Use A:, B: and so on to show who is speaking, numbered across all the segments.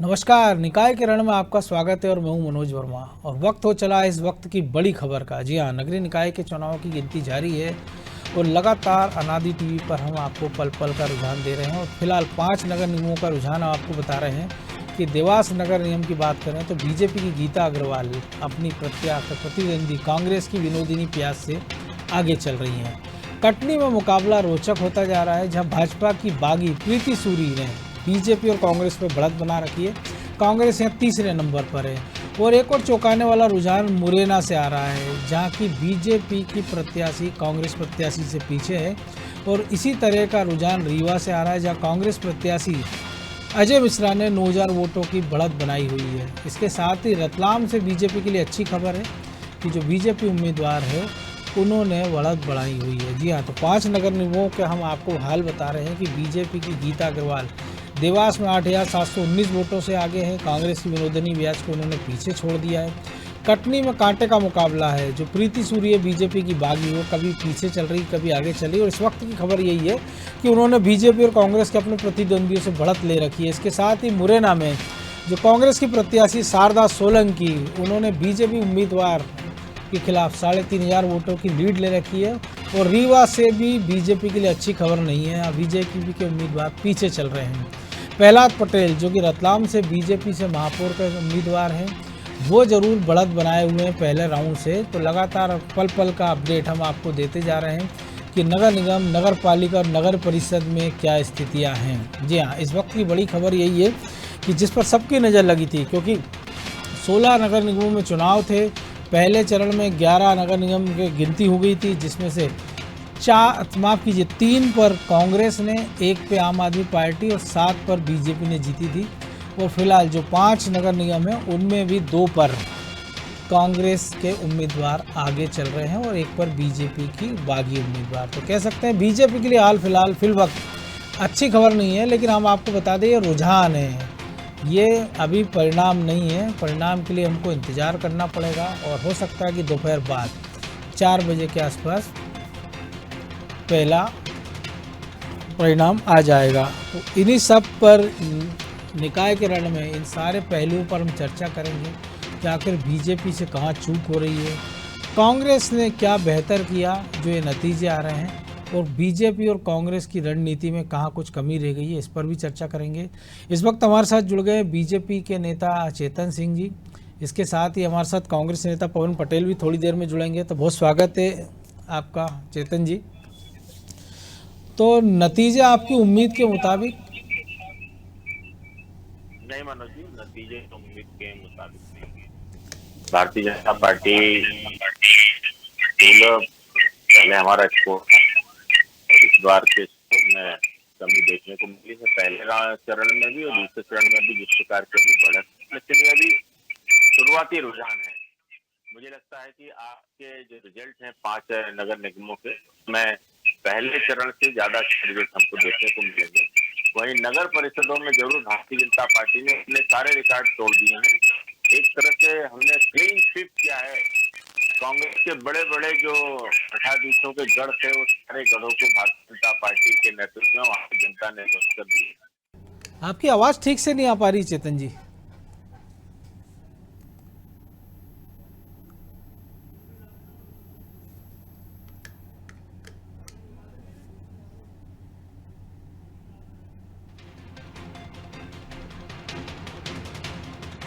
A: नमस्कार, निकाय के रण में आपका स्वागत है और मैं हूं मनोज वर्मा। और वक्त हो चला इस वक्त की बड़ी खबर का। जी हाँ, नगरीय निकाय के चुनाव की गिनती जारी है और लगातार अनादि टीवी पर हम आपको पल पल का रुझान दे रहे हैं। और फिलहाल 5 नगर निगमों का रुझान हम आपको बता रहे हैं कि देवास नगर निगम की बात करें तो बीजेपी की गीता अग्रवाल अपनी प्रतिद्वंदी कांग्रेस की विनोदिनी व्यास से आगे चल रही हैं। कटनी में मुकाबला रोचक होता जा रहा है, जहां भाजपा की बागी प्रीति सूरी ने बीजेपी और कांग्रेस पर बढ़त बना रखी है। कांग्रेस यहाँ तीसरे नंबर पर है। और एक और चौंकाने वाला रुझान मुरैना से आ रहा है, जहाँ की बीजेपी की प्रत्याशी कांग्रेस प्रत्याशी से पीछे है। और इसी तरह का रुझान रीवा से आ रहा है, जहाँ कांग्रेस प्रत्याशी अजय मिश्रा ने 9,000 वोटों की बढ़त बनाई हुई है। इसके साथ ही रतलाम से बीजेपी के लिए अच्छी खबर है कि जो बीजेपी उम्मीदवार है उन्होंने बढ़त बढ़ाई हुई है। जी हाँ, तो 5 नगर निगमों के हम आपको हाल बता रहे हैं कि बीजेपी की गीता अग्रवाल देवास में 8,719 वोटों से आगे है। कांग्रेस की विनोदिनी व्यास को उन्होंने पीछे छोड़ दिया है। कटनी में कांटे का मुकाबला है। जो प्रीति सूरी है बीजेपी की बागी, वो कभी पीछे चल रही कभी आगे चली। और इस वक्त की खबर यही है कि उन्होंने बीजेपी और कांग्रेस के अपने प्रतिद्वंदियों से बढ़त ले रखी है। इसके साथ ही मुरैना में जो कांग्रेस की प्रत्याशी शारदा सोलंकी, उन्होंने बीजेपी उम्मीदवार के खिलाफ 3,500 वोटों की लीड ले रखी है। और रीवा से भी बीजेपी के लिए अच्छी खबर नहीं है। बीजेपी के उम्मीदवार पीछे चल रहे हैं। प्रहलाद पटेल जो कि रतलाम से बीजेपी से महापौर के उम्मीदवार हैं, वो जरूर बढ़त बनाए हुए हैं पहले राउंड से। तो लगातार पल पल का अपडेट हम आपको देते जा रहे हैं कि नगर निगम, नगर पालिका और नगर परिषद में क्या स्थितियां हैं। जी हाँ, इस वक्त की बड़ी खबर यही है कि जिस पर सबकी नज़र लगी थी, क्योंकि 16 नगर निगमों में चुनाव थे। पहले चरण में 11 नगर निगम की गिनती हो गई थी, जिसमें से 3 पर कांग्रेस ने, 1 पे आम आदमी पार्टी और 7 पर बीजेपी ने जीती थी। और फिलहाल जो 5 नगर निगम हैं उनमें भी 2 पर कांग्रेस के उम्मीदवार आगे चल रहे हैं और 1 पर बीजेपी की बागी उम्मीदवार। तो कह सकते हैं बीजेपी के लिए हाल फिलहाल वक्त अच्छी खबर नहीं है, लेकिन हम आपको बता दें ये रुझान है, ये अभी परिणाम नहीं है। परिणाम के लिए हमको इंतज़ार करना पड़ेगा और हो सकता है कि दोपहर बाद 4 बजे के आसपास पहला परिणाम आ जाएगा। तो इन्हीं सब पर निकाय के रण में इन सारे पहलुओं पर हम चर्चा करेंगे कि आखिर बीजेपी से कहाँ चूक हो रही है, कांग्रेस ने क्या बेहतर किया जो ये नतीजे आ रहे हैं, और बीजेपी और कांग्रेस की रणनीति में कहाँ कुछ कमी रह गई है, इस पर भी चर्चा करेंगे। इस वक्त हमारे साथ जुड़ गए बीजेपी के नेता चेतन सिंह जी। इसके साथ ही हमारे साथ कांग्रेस नेता पवन पटेल भी थोड़ी देर में जुड़ेंगे। तो बहुत स्वागत है आपका चेतन जी। तो नतीजे आपकी उम्मीद के मुताबिक?
B: नहीं मनोज जी, नतीजे तो उम्मीद के मुताबिक नहीं है। भारतीय जनता पार्टी पहले हमारा स्कोर, इस बार के स्कोर में कमी देखने को मिली है। पहले चरण में भी और दूसरे चरण में भी जिस प्रकार की अभी बढ़त, लेकिन ये अभी शुरुआती रुझान है। मुझे लगता है कि आपके जो रिजल्ट हैं 5 नगर निगमों के, मैं पहले चरण से ज्यादा अच्छे रिजल्ट हमको देखने को मिलेंगे। वहीं नगर परिषदों में जरूर भारतीय जनता पार्टी ने अपने सारे रिकॉर्ड तोड़ दिए हैं। एक तरह से हमने क्लीन स्वीप किया है। कांग्रेस के बड़े बड़े जो मठाधीशों के गढ़ थे, वो सारे गढ़ों को भारतीय जनता पार्टी के नेतृत्व में वहां की जनता ने ध्वस्त कर दिया।
A: आपकी आवाज़ ठीक से नहीं आ पा रही चेतन जी।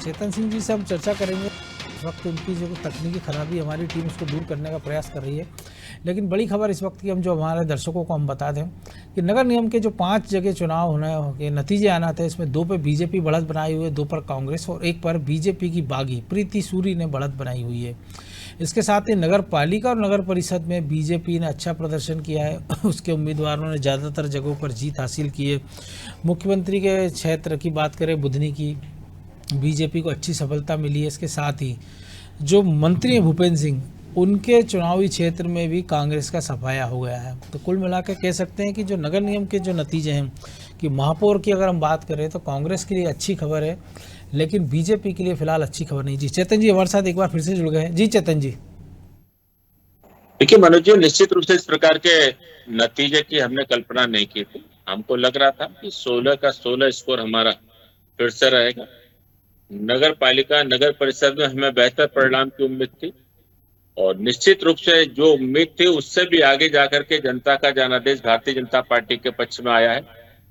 A: चेतन सिंह जी से हम चर्चा करेंगे। इस वक्त उनकी जो तकनीकी खराबी, हमारी टीम उसको दूर करने का प्रयास कर रही है। लेकिन बड़ी खबर इस वक्त की हम जो हमारे दर्शकों को हम बता दें कि नगर निगम के जो 5 जगह चुनाव होने के नतीजे आना थे, इसमें 2 पे बीजेपी बढ़त बनाई हुई है, 2 पर कांग्रेस और 1 पर बीजेपी की बागी प्रीति सूरी ने बढ़त बनाई हुई है। इसके साथ ही नगर पालिका और नगर परिषद में बीजेपी ने अच्छा प्रदर्शन किया है। उसके उम्मीदवारों ने ज़्यादातर जगहों पर जीत हासिल की है। मुख्यमंत्री के क्षेत्र की बात करें बुधनी की, बीजेपी को अच्छी सफलता मिली है। इसके साथ ही जो मंत्री हैं भूपेंद्र सिंह, उनके चुनावी क्षेत्र में भी कांग्रेस का सफाया हो गया है। तो कुल मिलाकर कह सकते हैं कि जो नगर निगम के जो नतीजे हैं कि महापौर की अगर हम बात करें तो कांग्रेस के लिए अच्छी खबर है, लेकिन बीजेपी के लिए फिलहाल अच्छी खबर नहीं। जी चेतन जी हमारे साथ एक बार फिर से जुड़ गए हैं। जी चेतन जी।
C: देखिए मनोज जी, निश्चित रूप से इस प्रकार के नतीजे की हमने कल्पना नहीं की थी। हमको लग रहा था कि 16 का 16 स्कोर हमारा फिर से रहेगा। नगर पालिका नगर परिषद में हमें बेहतर परिणाम की उम्मीद थी और निश्चित रूप से जो उम्मीद थी उससे भी आगे जाकर के जनता का जनादेश भारतीय जनता पार्टी के पक्ष में आया है।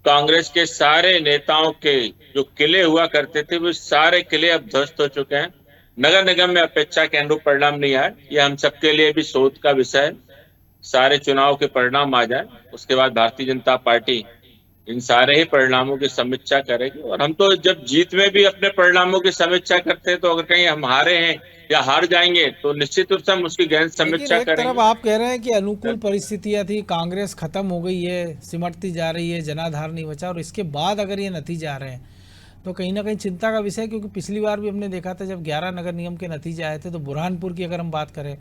C: कांग्रेस के सारे नेताओं के जो किले हुआ करते थे वो सारे किले अब ध्वस्त हो चुके हैं। नगर निगम में अपेक्षा के अनुरूप परिणाम नहीं आया, यह हम सबके लिए भी शोध का विषय है। सारे चुनाव के परिणाम आ जाए उसके बाद भारतीय जनता पार्टी इन सारे ही परिणामों की समीक्षा करेगी। और हम तो जब जीत में भी अपने परिणामों की समीक्षा करते हैं, तो अगर कहीं हम हारे हैं या हार जाएंगे तो निश्चित रूप से हम उसकी गहन
A: लेकिन
C: समीक्षा
A: एक तरफ
C: करेंगे।
A: आप कह रहे हैं कि अनुकूल परिस्थितियां थी, कांग्रेस खत्म हो गई है, सिमटती जा रही है, जनाधार नहीं बचा, और इसके बाद अगर ये नतीजे आ रहे हैं तो कहीं ना कहीं चिंता का विषय है। क्योंकि पिछली बार भी हमने देखा था जब 11 नगर निगम के नतीजे आए थे, तो बुरहानपुर की अगर हम बात करें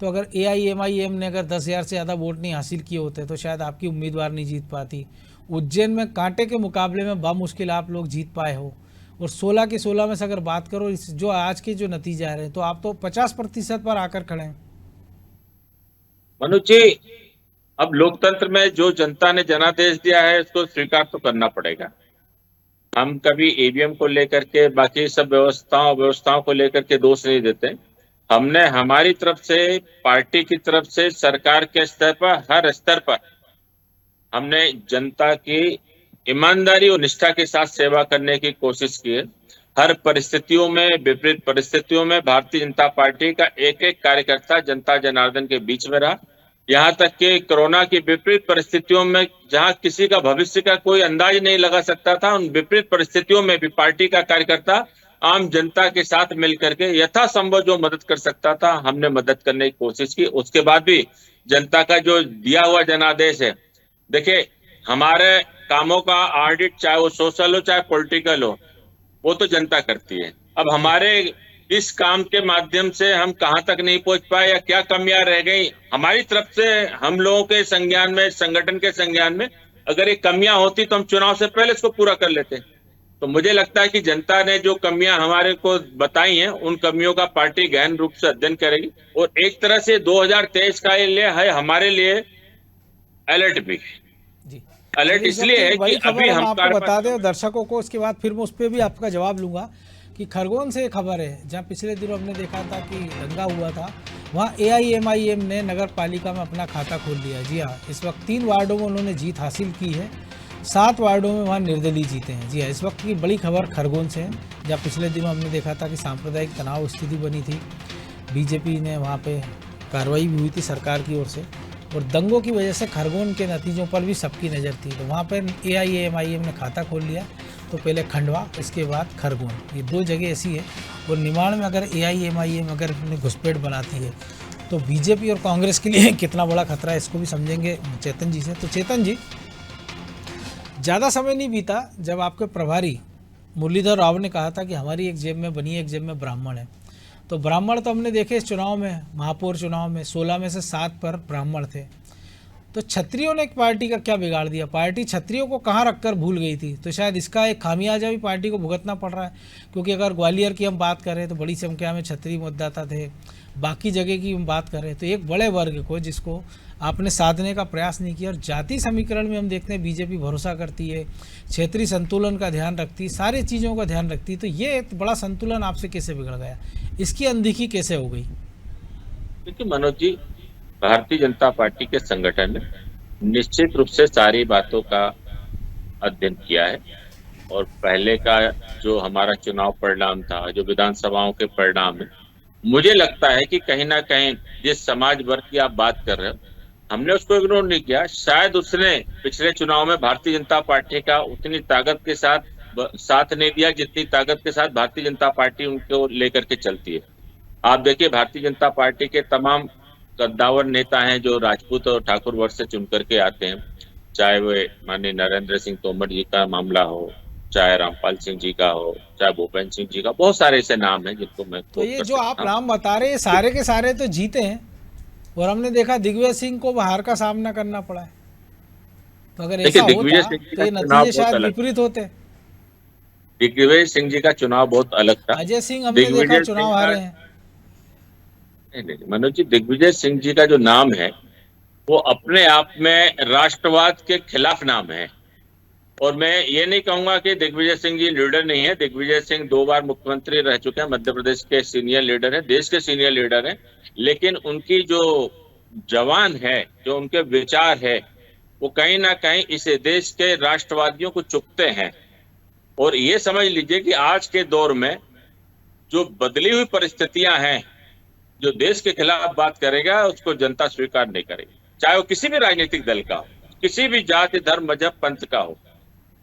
A: तो अगर AIMIM ने अगर 10,000 से ज़्यादा वोट नहीं हासिल किए होते तो शायद आपकी उम्मीदवार नहीं जीत पाती। उज्जैन में कांटे के मुकाबले में बामुश्किल आप लोग जीत पाए हो, और 16 के 16 में से अगर बात करो इस जो आज के जो नतीजे आ रहे हैं तो आप तो 50% पर आकर खड़े हैं।
C: मनोज जी, अब लोकतंत्र में जो जनता ने जनादेश दिया है उसको स्वीकार तो करना पड़ेगा। हम कभी ईवीएम को लेकर के बाकी सब व्यवस्थाओं को लेकर के दोष नहीं देते। हमने हमारी तरफ से, पार्टी की तरफ से, सरकार के स्तर पर, हर स्तर पर हमने जनता की ईमानदारी और निष्ठा के साथ सेवा करने की कोशिश की है। हर परिस्थितियों में, विपरीत परिस्थितियों में भारतीय जनता पार्टी का एक एक कार्यकर्ता जनता जनार्दन के बीच में रहा। यहाँ तक कि कोरोना की विपरीत परिस्थितियों में जहां किसी का भविष्य का कोई अंदाज नहीं लगा सकता था, उन विपरीत परिस्थितियों में भी पार्टी का कार्यकर्ता आम जनता के साथ मिलकर के यथासंभव जो मदद कर सकता था हमने मदद करने की कोशिश की। उसके बाद भी जनता का जो दिया हुआ जनादेश है, देखिए हमारे कामों का ऑडिट, चाहे वो सोशल हो चाहे पॉलिटिकल हो, वो तो जनता करती है। अब हमारे इस काम के माध्यम से हम कहां तक नहीं पहुंच पाए या क्या कमियां रह गई, हमारी तरफ से हम लोगों के संज्ञान में, संगठन के संज्ञान में अगर ये कमियां होती तो हम चुनाव से पहले इसको पूरा कर लेते। तो मुझे लगता है कि जनता ने जो कमियां हमारे को बताई हैं, उन कमियों का पार्टी गहन रूप से अध्ययन करेगी। और एक तरह से 2023 का ये लिए है हमारे लिए अलर्ट भी।
A: जी,
C: अलर्ट
A: चलिए, इस
C: इसलिए
A: वक्त
C: है
A: एक
C: कि
A: बड़ी
C: अभी
A: खबर हम
C: हम
A: आपको बता दें और दर्शकों को, उसके बाद फिर मैं उस पर भी आपका जवाब लूंगा कि खरगोन से एक खबर है जहां पिछले दिनों हमने देखा था कि दंगा हुआ था, वहां AIMIM ने नगर पालिका में अपना खाता खोल लिया। जी हाँ, इस वक्त 3 वार्डों में उन्होंने जीत हासिल की है, 7 वार्डों में वहाँ निर्दलीय जीते हैं। जी हाँ, इस वक्त की बड़ी खबर खरगोन से है जहाँ पिछले दिनों हमने देखा था कि सांप्रदायिक तनाव स्थिति बनी थी, BJP ने वहाँ पे कार्रवाई भी हुई थी सरकार की ओर से, और दंगों की वजह से खरगोन के नतीजों पर भी सबकी नज़र थी। तो वहाँ पर AIMIM ने खाता खोल लिया, तो पहले खंडवा, इसके बाद खरगोन, ये 2 जगह ऐसी है। और निमाड़ में अगर AIMIM अगर अपने घुसपैठ बनाती है तो BJP और कांग्रेस के लिए कितना बड़ा खतरा है, इसको भी समझेंगे चेतन जी से। तो चेतन जी, ज़्यादा समय नहीं बीता जब आपके प्रभारी मुरलीधर राव ने कहा था कि हमारी एक जेब में बनी है, एक जेब में ब्राह्मण है। तो ब्राह्मण तो हमने देखे इस चुनाव में, महापौर चुनाव में 16 में से 7 पर ब्राह्मण थे। तो क्षत्रियों ने एक पार्टी का क्या बिगाड़ दिया? पार्टी क्षत्रियों को कहाँ रखकर भूल गई थी, तो शायद इसका एक खामियाजा भी पार्टी को भुगतना पड़ रहा है। क्योंकि अगर ग्वालियर की हम बात करें तो बड़ी संख्या में क्षत्रिय मतदाता थे, बाकी जगह की हम बात करें तो एक बड़े वर्ग को जिसको आपने साधने का प्रयास नहीं किया। और जाति समीकरण में हम देखते हैं BJP भरोसा करती है, क्षेत्रीय संतुलन का ध्यान रखती है, सारी चीज़ों का ध्यान रखती है। तो ये एक बड़ा संतुलन आपसे कैसे बिगड़ गया, इसकी अनदेखी कैसे हो गई?
C: देखिए मनोज जी, भारतीय जनता पार्टी के संगठन ने निश्चित रूप से सारी बातों का अध्ययन किया है। और पहले का जो हमारा चुनाव परिणाम था, जो विधानसभाओं के परिणाम है, मुझे लगता है कि कहीं ना कहीं जिस समाज वर्ग की आप बात कर रहे हो, हमने उसको इग्नोर नहीं किया। शायद उसने पिछले चुनाव में भारतीय जनता पार्टी का उतनी ताकत के साथ नहीं दिया जितनी ताकत के साथ भारतीय जनता पार्टी उनको लेकर के चलती है। आप देखिए, भारतीय जनता पार्टी के तमाम कद्दावर नेता हैं जो राजपूत और ठाकुर वर्ग से चुन करके आते हैं, चाहे वो माननीय नरेंद्र सिंह तोमर जी का मामला हो, चाहे रामपाल सिंह जी का हो, चाहे भूपेंद्र सिंह जी का, बहुत सारे ऐसे नाम हैं जिनको मैं
A: तो ये जो आप नाम बता रहे हैं सारे के सारे तो जीते हैं, और हमने देखा दिग्विजय सिंह को हार का सामना करना पड़ा है। तो अगर ऐसा होता तो ये नतीजे शायद विपरीत होते।
C: दिग्विजय सिंह जी का चुनाव बहुत अलग था।
A: अजय सिंह हमने देखा चुनाव हारे हैं।
C: नहीं, मनोज जी, दिग्विजय सिंह जी का जो नाम है वो अपने आप में राष्ट्रवाद के खिलाफ नाम है। और मैं ये नहीं कहूंगा कि दिग्विजय सिंह जी लीडर नहीं है। दिग्विजय सिंह 2 बार मुख्यमंत्री रह चुके हैं, मध्य प्रदेश के सीनियर लीडर हैं, देश के सीनियर लीडर हैं। लेकिन उनकी जो जवान है, जो उनके विचार है, वो कहीं ना कहीं इस देश के राष्ट्रवादियों को चुभते हैं। और ये समझ लीजिए कि आज के दौर में जो बदली हुई परिस्थितियां हैं, जो देश के खिलाफ बात करेगा उसको जनता स्वीकार नहीं करेगी, चाहे वो किसी भी राजनीतिक दल का हो, किसी भी जाति धर्म मजहब पंथ का हो,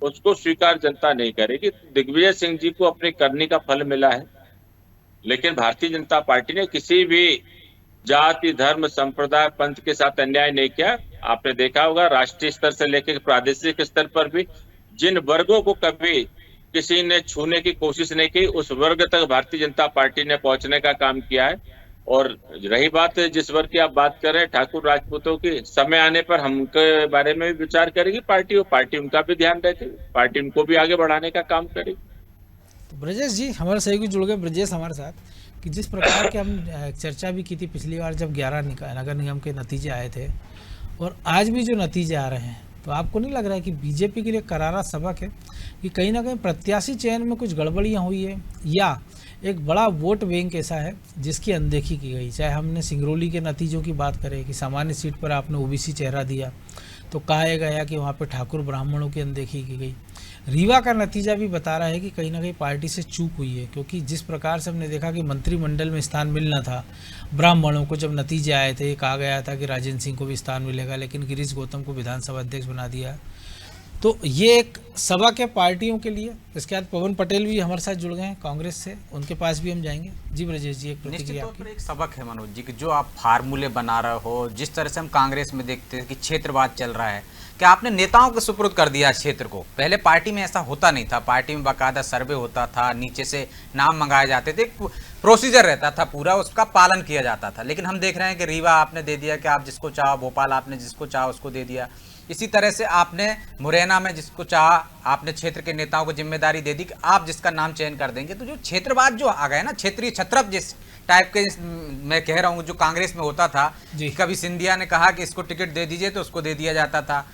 C: उसको स्वीकार जनता नहीं करेगी। दिग्विजय सिंह जी को अपनी करनी का फल मिला है, लेकिन भारतीय जनता पार्टी ने किसी भी जाति धर्म संप्रदाय पंथ के साथ अन्याय नहीं किया। आपने देखा होगा राष्ट्रीय स्तर से लेकर प्रादेशिक स्तर पर भी जिन वर्गों को कभी किसी ने छूने की कोशिश नहीं की, उस वर्ग तक भारतीय जनता पार्टी ने पहुंचने का काम किया है। और रही बात जिस वर्ग की आप बात कर रहे हैं, ठाकुर राजपूतों की, समय आने पर हम उनके बारे में भी विचार करेगी पार्टी, और पार्टी उनका भी ध्यान रखेगी, पार्टी उनको भी आगे बढ़ाने का काम करेगी।
A: तो ब्रजेश जी हमारे सहयोगी जुड़ गए, ब्रजेश हमारे साथ, कि जिस प्रकार के हम चर्चा भी की थी पिछली बार जब 11 नगर निगम के नतीजे आए थे, और आज भी जो नतीजे आ रहे हैं, तो आपको नहीं लग रहा है कि बीजेपी के लिए करारा सबक है कि कहीं ना कहीं प्रत्याशी चयन में कुछ गड़बड़ियाँ हुई है, या एक बड़ा वोट बैंक ऐसा है जिसकी अनदेखी की गई? चाहे हमने सिंगरौली के नतीजों की बात करें कि सामान्य सीट पर आपने ओबीसी चेहरा दिया तो कहा गया कि वहाँ पे ठाकुर ब्राह्मणों की अनदेखी की गई। रीवा का नतीजा भी बता रहा है कि कहीं ना कहीं पार्टी से चूक हुई है, क्योंकि जिस प्रकार से हमने देखा कि मंत्रिमंडल में स्थान मिलना था ब्राह्मणों को, जब नतीजे आए थे कहा गया था कि राजेंद्र सिंह को भी स्थान मिलेगा, लेकिन गिरीश गौतम को विधानसभा अध्यक्ष बना दिया। तो ये एक सबक है पार्टियों के लिए। इसके बाद पवन पटेल भी हमारे साथ जुड़ गए हैं कांग्रेस से, उनके पास भी हम जाएंगे। जी ब्रजेश जी, एक प्रतिक्रिया
D: निश्चित तौर पर एक सबक है मनोज जी कि जो आप फार्मूले बना रहे हो, जिस तरह से हम कांग्रेस में देखते हैं कि क्षेत्रवाद चल रहा है, कि आपने नेताओं को सुपुर्द कर दिया क्षेत्र को। पहले पार्टी में ऐसा होता नहीं था, पार्टी में बाकायदा सर्वे होता था, नीचे से नाम मंगाए जाते थे, प्रोसीजर रहता था पूरा, उसका पालन किया जाता था। लेकिन हम देख रहे हैं कि रीवा आपने दे दिया कि आप जिसको चाहो, भोपाल आपने जिसको चाहो उसको दे दिया। इसी तरह से आपने मुरैना में जिसको चाहा आपने क्षेत्र के नेताओं को जिम्मेदारी दे दी कि आप जिसका नाम चयन कर देंगे। तो जो क्षेत्रवाद जो आ गया ना, क्षेत्रीय छत्रप जिस टाइप के मैं कह रहा हूँ जो कांग्रेस में होता था, कभी सिंधिया ने कहा कि इसको टिकट दे दीजिए तो उसको दे दिया जाता था,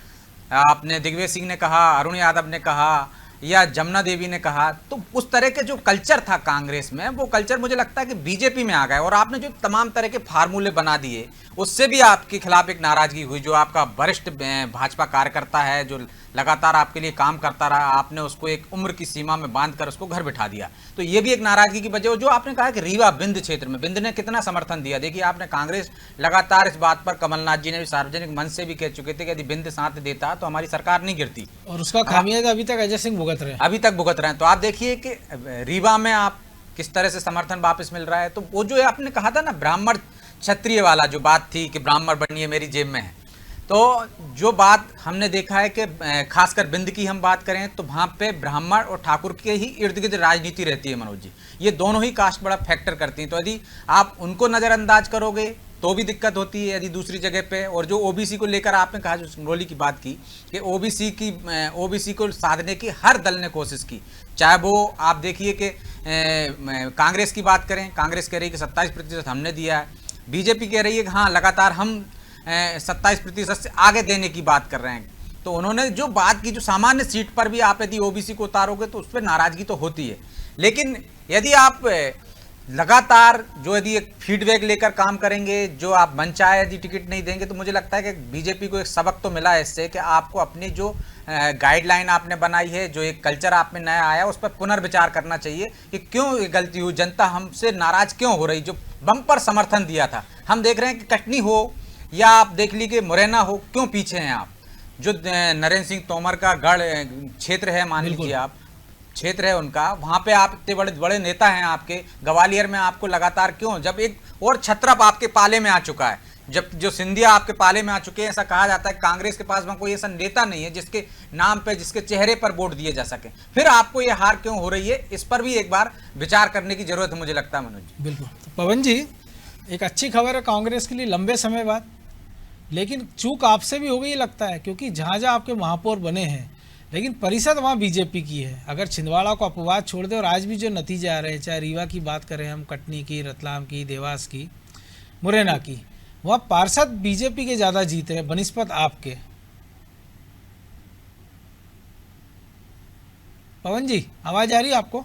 D: आपने दिग्विजय सिंह ने कहा, अरुण यादव ने कहा, या जमुना देवी ने कहा। तो उस तरह के जो कल्चर था कांग्रेस में, वो कल्चर मुझे लगता है कि बीजेपी में आ गया। और आपने जो तमाम तरह के फार्मूले बना दिए, उससे भी आपके खिलाफ एक नाराजगी हुई। जो आपका वरिष्ठ भाजपा कार्यकर्ता है, जो लगातार आपके लिए काम करता रहा, आपने उसको एक उम्र की सीमा में बांधकर उसको घर बिठा दिया। तो ये भी एक नाराजगी की वजह। जो आपने कहा कि रीवा बिंद क्षेत्र में, बिंद ने कितना समर्थन दिया। देखिए आपने कांग्रेस लगातार इस बात पर, कमलनाथ जी ने भी सार्वजनिक मंच से भी कह चुके थे कि यदि बिंद साथ देता तो हमारी सरकार नहीं गिरती, और उसका खामियाजा अभी तक अजय सिंह भुगत रहे हैं, अभी तक भुगत रहे हैं। तो आप देखिए कि रीवा में आप किस तरह से समर्थन वापस मिल रहा है। तो वो जो आपने कहा था ना ब्राह्मण क्षत्रिय वाला जो बात थी कि ब्राह्मण बनिए मेरी जेब में है, तो जो बात हमने देखा है कि खासकर बिंद की हम बात करें तो वहाँ पे ब्राह्मण और ठाकुर के ही इर्द गिर्द राजनीति रहती है मनोज जी। ये दोनों ही कास्ट बड़ा फैक्टर करती हैं। तो यदि आप उनको नज़रअंदाज करोगे तो भी दिक्कत होती है यदि दूसरी जगह पे। और जो ओबीसी को लेकर आपने कहा, जो सिंगरौली की बात की कि ओबीसी को साधने की हर दल ने कोशिश की, चाहे वो आप देखिए कि कांग्रेस की बात करें, कांग्रेस कह रही है कि 27% हमने दिया है, बीजेपी कह रही है कि हाँ लगातार हम 27% से आगे देने की बात कर रहे हैं। तो उन्होंने जो बात की, जो सामान्य सीट पर भी आप यदि ओबीसी को उतारोगे तो उस पर नाराजगी तो होती है। लेकिन यदि आप लगातार जो यदि एक फीडबैक लेकर काम करेंगे, जो आप मनचाहे यदि टिकट नहीं देंगे, तो मुझे लगता है कि बीजेपी को एक सबक तो मिला है इससे कि आपको अपनी जो गाइडलाइन आपने बनाई है, जो एक कल्चर आप में नया आया, उस पर पुनर्विचार करना चाहिए कि क्यों ये गलती हुई, जनता हमसे नाराज क्यों हो रही। जो बम्पर समर्थन दिया था, हम देख रहे हैं कि कटनी हो या आप देख लीजिए मुरैना हो, क्यों पीछे हैं आप। जो नरेंद्र सिंह तोमर का गढ़ क्षेत्र है, मान लीजिए आप क्षेत्र है उनका, वहाँ पे आप इतने बड़े बड़े नेता हैं आपके, ग्वालियर में आपको लगातार क्यों, जब एक और छत्रप आपके पाले में आ चुका है, जब जो सिंधिया आपके पाले में आ चुके हैं, ऐसा कहा जाता है कांग्रेस के पास वहाँ कोई ऐसा नेता नहीं है जिसके नाम पे, जिसके चेहरे पर वोट दिए जा सके, फिर आपको ये हार क्यों हो रही है, इस पर भी एक बार विचार करने की जरूरत है मुझे लगता है मनोज।
A: बिल्कुल। तो पवन जी, एक अच्छी खबर है कांग्रेस के लिए लंबे समय बाद, लेकिन चूक आपसे भी हो गई लगता है, क्योंकि जहाँ जहाँ आपके महापौर बने हैं, लेकिन परिषद वहाँ बीजेपी की है। अगर छिंदवाड़ा को अपवाद छोड़ दे, और आज भी जो नतीजे आ रहे हैं, चाहे रीवा की बात करें हम, कटनी की, रतलाम की, देवास की, मुरैना की, वहाँ पार्षद बीजेपी के ज़्यादा जीत रहे बनिस्पत आपके। पवन जी, आवाज आ रही है आपको?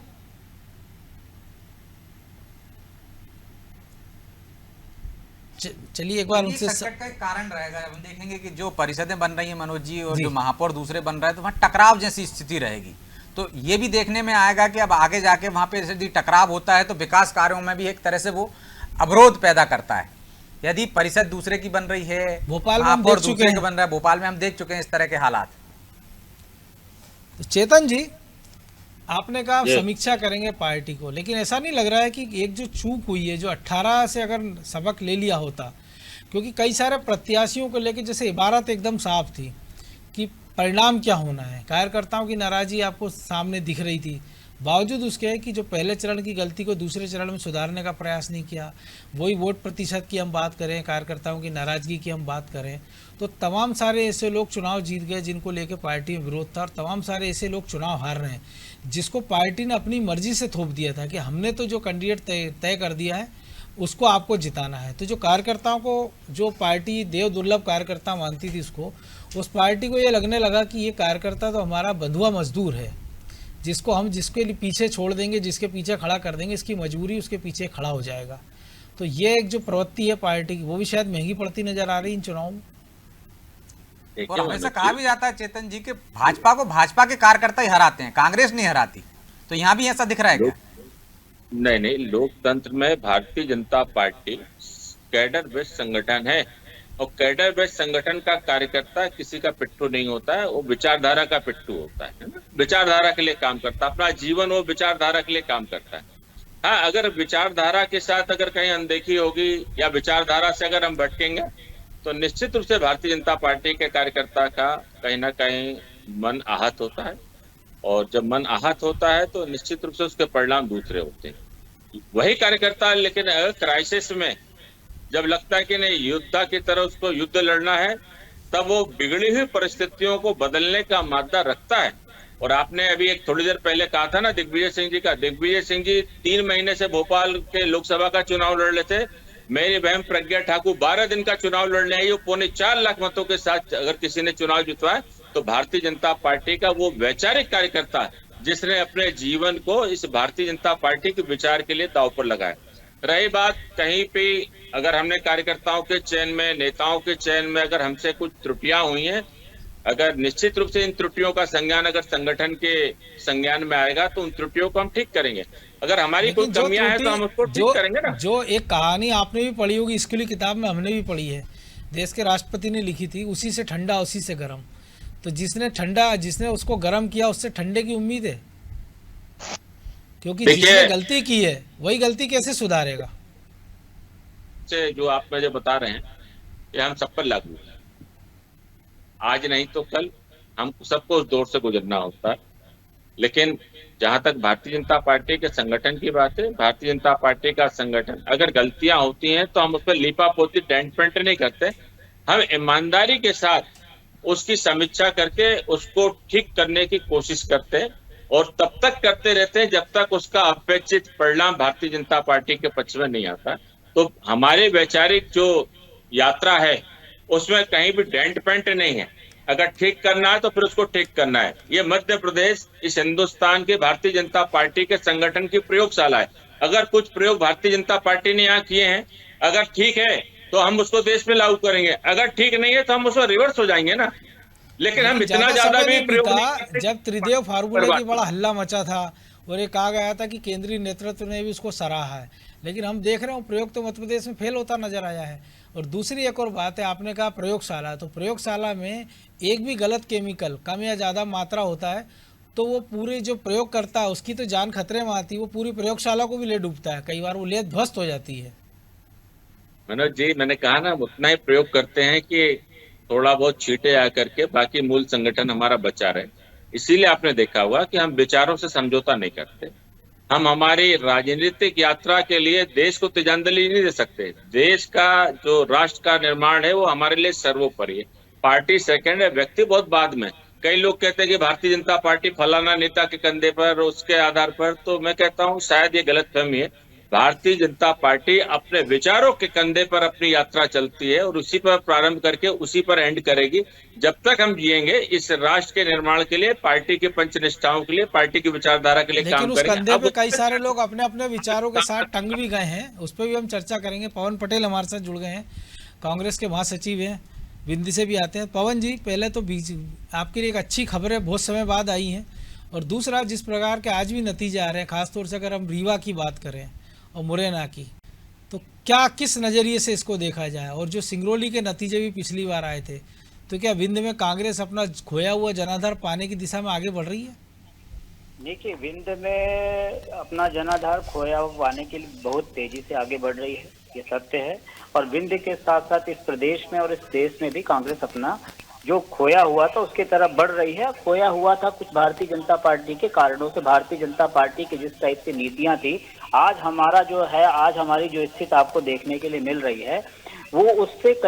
A: चलिए एक बार
D: ये
A: उनसे
D: संकट का एक कारण रहेगा। हम देखेंगे कि जो परिषदें बन रही हैं मनोज जी, और
A: जी।
D: जो महापौर दूसरे बन रहे हैं, तो वहाँ टकराव जैसी स्थिति रहेगी। तो ये भी देखने में आएगा कि अब आगे जाके वहाँ पे यदि टकराव होता है तो विकास कार्यों में भी एक तरह से वो अवरोध पैदा करता है। यदि परिषद दूसरे की बन रही है,
A: भोपाल में हम
D: महापौर
A: देख चुके
D: दूसरे
A: हैं।
D: के बन रहा है, भोपाल में हम देख चुके हैं इस तरह के हालात।
A: तो चेतन जी, आपने कहा आप
C: जी।
A: समीक्षा करेंगे पार्टी को, लेकिन ऐसा नहीं लग रहा है कि एक जो चूक हुई है, जो 18 से अगर सबक ले लिया होता, क्योंकि कई सारे प्रत्याशियों को लेकर जैसे इबारत एकदम साफ थी कि परिणाम क्या होना है, कार्यकर्ताओं की नाराजगी आपको सामने दिख रही थी, बावजूद उसके कि जो पहले चरण की गलती को दूसरे चरण में सुधारने का प्रयास नहीं किया। वही वोट प्रतिशत की हम बात करें, कार्यकर्ताओं की नाराजगी की हम बात करें, तो तमाम सारे ऐसे लोग चुनाव जीत गए जिनको लेकर पार्टी में विरोध था, और तमाम सारे ऐसे लोग चुनाव हार रहे हैं जिसको पार्टी ने अपनी मर्जी से थोप दिया था कि हमने तो जो कैंडिडेट तय कर दिया है उसको आपको जिताना है। तो जो कार्यकर्ताओं को, जो पार्टी देव दुर्लभ कार्यकर्ता मानती थी उसको, उस पार्टी को ये लगने लगा कि ये कार्यकर्ता तो हमारा बंधुआ मजदूर है, जिसको हम जिसके लिए पीछे छोड़ देंगे, जिसके पीछे खड़ा कर देंगे, इसकी मजबूरी उसके पीछे खड़ा हो जाएगा। तो ये एक जो प्रवृत्ति है पार्टी की, वो भी शायद महंगी पड़ती नजर आ रही इन चुनावों में।
D: और हमेशा कहा भी जाता है चेतन जी कि भाजपा को भाजपा के कार्यकर्ता ही हराते हैं, कांग्रेस नहीं हराती। तो यहाँ भी ऐसा दिख रहा है क्या?
C: नहीं, लोकतंत्र में Bharatiya Janata party cadre based संगठन है, और कैडर बेस्ड संगठन का कार्यकर्ता किसी का पिट्ठू नहीं होता है, वो विचारधारा का पिट्ठू होता है ना? विचारधारा के लिए काम करता है, अपना जीवन वो विचारधारा के लिए काम करता है। हाँ, अगर विचारधारा के साथ अगर कहीं अनदेखी होगी या विचारधारा से अगर हम भटकेंगे तो निश्चित रूप से भारतीय जनता पार्टी के कार्यकर्ता का कहीं ना कहीं मन आहत होता है, और जब मन आहत होता है तो निश्चित रूप से उसके परिणाम दूसरे होते हैं। वही कार्यकर्ता लेकिन क्राइसिस में जब लगता है कि नहीं योद्धा की तरह उसको युद्ध लड़ना है, तब वो बिगड़ी हुई परिस्थितियों को बदलने का मादा रखता है। और आपने अभी एक थोड़ी देर पहले कहा था ना दिग्विजय सिंह जी का, दिग्विजय सिंह जी 3 महीने से भोपाल के लोकसभा का चुनाव लड़ रहे थे। मेरी बहन प्रज्ञा ठाकुर 12 दिन का चुनाव लड़ने आई, वो 4.25 लाख मतों के साथ अगर किसी ने चुनाव जितवाया तो भारतीय जनता पार्टी का वो वैचारिक कार्यकर्ता है जिसने अपने जीवन को इस भारतीय जनता पार्टी के विचार के लिए दांव पर लगाया। रही बात कहीं पे अगर हमने कार्यकर्ताओं के चयन में, नेताओं के चयन में अगर हमसे कुछ त्रुटियां हुई हैं, अगर निश्चित रूप से इन त्रुटियों का संज्ञान अगर संगठन के संज्ञान में आएगा तो उन त्रुटियों को हम ठीक करेंगे। अगर हमारी कोई कमियां हैं तो हम उसको ठीक करेंगे ना।
A: जो एक कहानी आपने भी पढ़ी होगी, स्कूली किताब में हमने भी पढ़ी है, देश के राष्ट्रपति ने लिखी थी, उसी से ठंडा उसी से गर्म। तो जिसने उसको गर्म किया उससे ठंडे की उम्मीद है, क्योंकि जिसने गलती की है वही गलती कैसे सुधारेगा।
C: जो आप मुझे बता रहे हैं ये हम सब पर लागू है, आज नहीं तो कल हम सबको उस दौर से गुजरना होता है। लेकिन जहां तक भारतीय जनता पार्टी के संगठन की बात है, भारतीय जनता पार्टी का संगठन अगर गलतियां होती हैं तो हम उस पर लीपा पोती डेंट पेंट नहीं करते, हम ईमानदारी के साथ उसकी समीक्षा करके उसको ठीक करने की कोशिश करते हैं, और तब तक करते रहते हैं जब तक उसका अपेक्षित परिणाम भारतीय जनता पार्टी के पक्ष में नहीं आता। तो हमारे वैचारिक जो यात्रा है उसमें कहीं भी डेंट पेंट नहीं है। अगर ठीक करना है तो फिर उसको ठीक करना है। ये मध्य प्रदेश इस हिंदुस्तान के भारतीय जनता पार्टी के संगठन की प्रयोगशाला है। अगर कुछ प्रयोग भारतीय जनता पार्टी ने यहाँ किए हैं, अगर ठीक है तो हम उसको देश में लागू करेंगे, अगर ठीक नहीं है तो हम उसको रिवर्स हो जाएंगे ना। लेकिन हम इतना ज्यादा भी प्रयोग नहीं करते।
A: जब त्रिदेव फार्मूले की बड़ा हल्ला मचा था और ये कहा गया था कि केंद्रीय नेतृत्व ने भी उसको सराहा है, लेकिन हम देख रहे हो प्रयोग तो मध्य प्रदेश में फेल होता नजर आया है। और दूसरी एक और बात है, आपने कहा प्रयोगशाला, तो प्रयोगशाला में एक भी गलत केमिकल कम या ज़्यादा मात्रा होता है तो वो पूरे जो प्रयोग करता है उसकी तो जान खतरे में आती है, वो पूरी प्रयोगशाला को भी ले डूबता है, कई बार वो ले ध्वस्त हो जाती है।
C: मनोज जी, मैंने कहा ना उतना ही प्रयोग करते हैं कि थोड़ा बहुत छींटे आ करके बाकी मूल संगठन हमारा बचा रहे। इसीलिए आपने देखा होगा कि हम विचारों से समझौता नहीं करते। हम हमारी राजनीतिक यात्रा के लिए देश को तिजंदली नहीं दे सकते। देश का जो राष्ट्र का निर्माण है वो हमारे लिए सर्वोपरि है। पार्टी सेकंड है, व्यक्ति बहुत बाद में। कई लोग कहते हैं कि भारतीय जनता पार्टी फलाना नेता के कंधे पर, उसके आधार पर, तो मैं कहता हूँ शायद ये गलतफहमी है। भारतीय जनता पार्टी अपने विचारों के कंधे पर अपनी यात्रा चलती है और उसी पर प्रारंभ करके उसी पर एंड करेगी। जब तक हम जिएंगे इस राष्ट्र के निर्माण के लिए, पार्टी की पंचनिष्ठाओं के लिए, पार्टी की विचारधारा के लिए
A: लेकिन
C: काम
A: उस
C: करेंगे।
A: कंधे
C: अब
A: पे कई सारे लोग अपने अपने विचारों के साथ टंग भी गए हैं, उस पर भी हम चर्चा करेंगे। पवन पटेल हमारे साथ जुड़ गए हैं, कांग्रेस के महासचिव हैं, बिंदी से भी आते हैं। पवन जी, पहले तो आपके लिए एक अच्छी खबरें बहुत समय बाद आई हैं, और दूसरा जिस प्रकार के आज भी नतीजे आ रहे हैं, खासतौर से अगर हम रीवा की बात करें और मुरैना की, तो क्या किस नज़रिए से इसको देखा जाए? और जो सिंगरौली के नतीजे भी पिछली बार आए थे, तो क्या विंध्य में कांग्रेस अपना खोया हुआ जनाधार पाने की दिशा में आगे बढ़ रही है?
E: देखिए, विंध्य में अपना जनाधार खोया हुआ पाने के लिए बहुत तेजी से आगे बढ़ रही है, ये सत्य है। और विंध्य के साथ साथ इस प्रदेश में और इस देश में भी कांग्रेस अपना जो खोया हुआ था उसके तरफ बढ़ रही है। खोया हुआ था कुछ भारतीय जनता पार्टी के कारणों से। भारतीय जनता पार्टी की जिस टाइप से नीतियां थी, आज हमारा जो है, आज हमारी जो स्थिति आपको देखने के लिए मिल रही है, वो उससे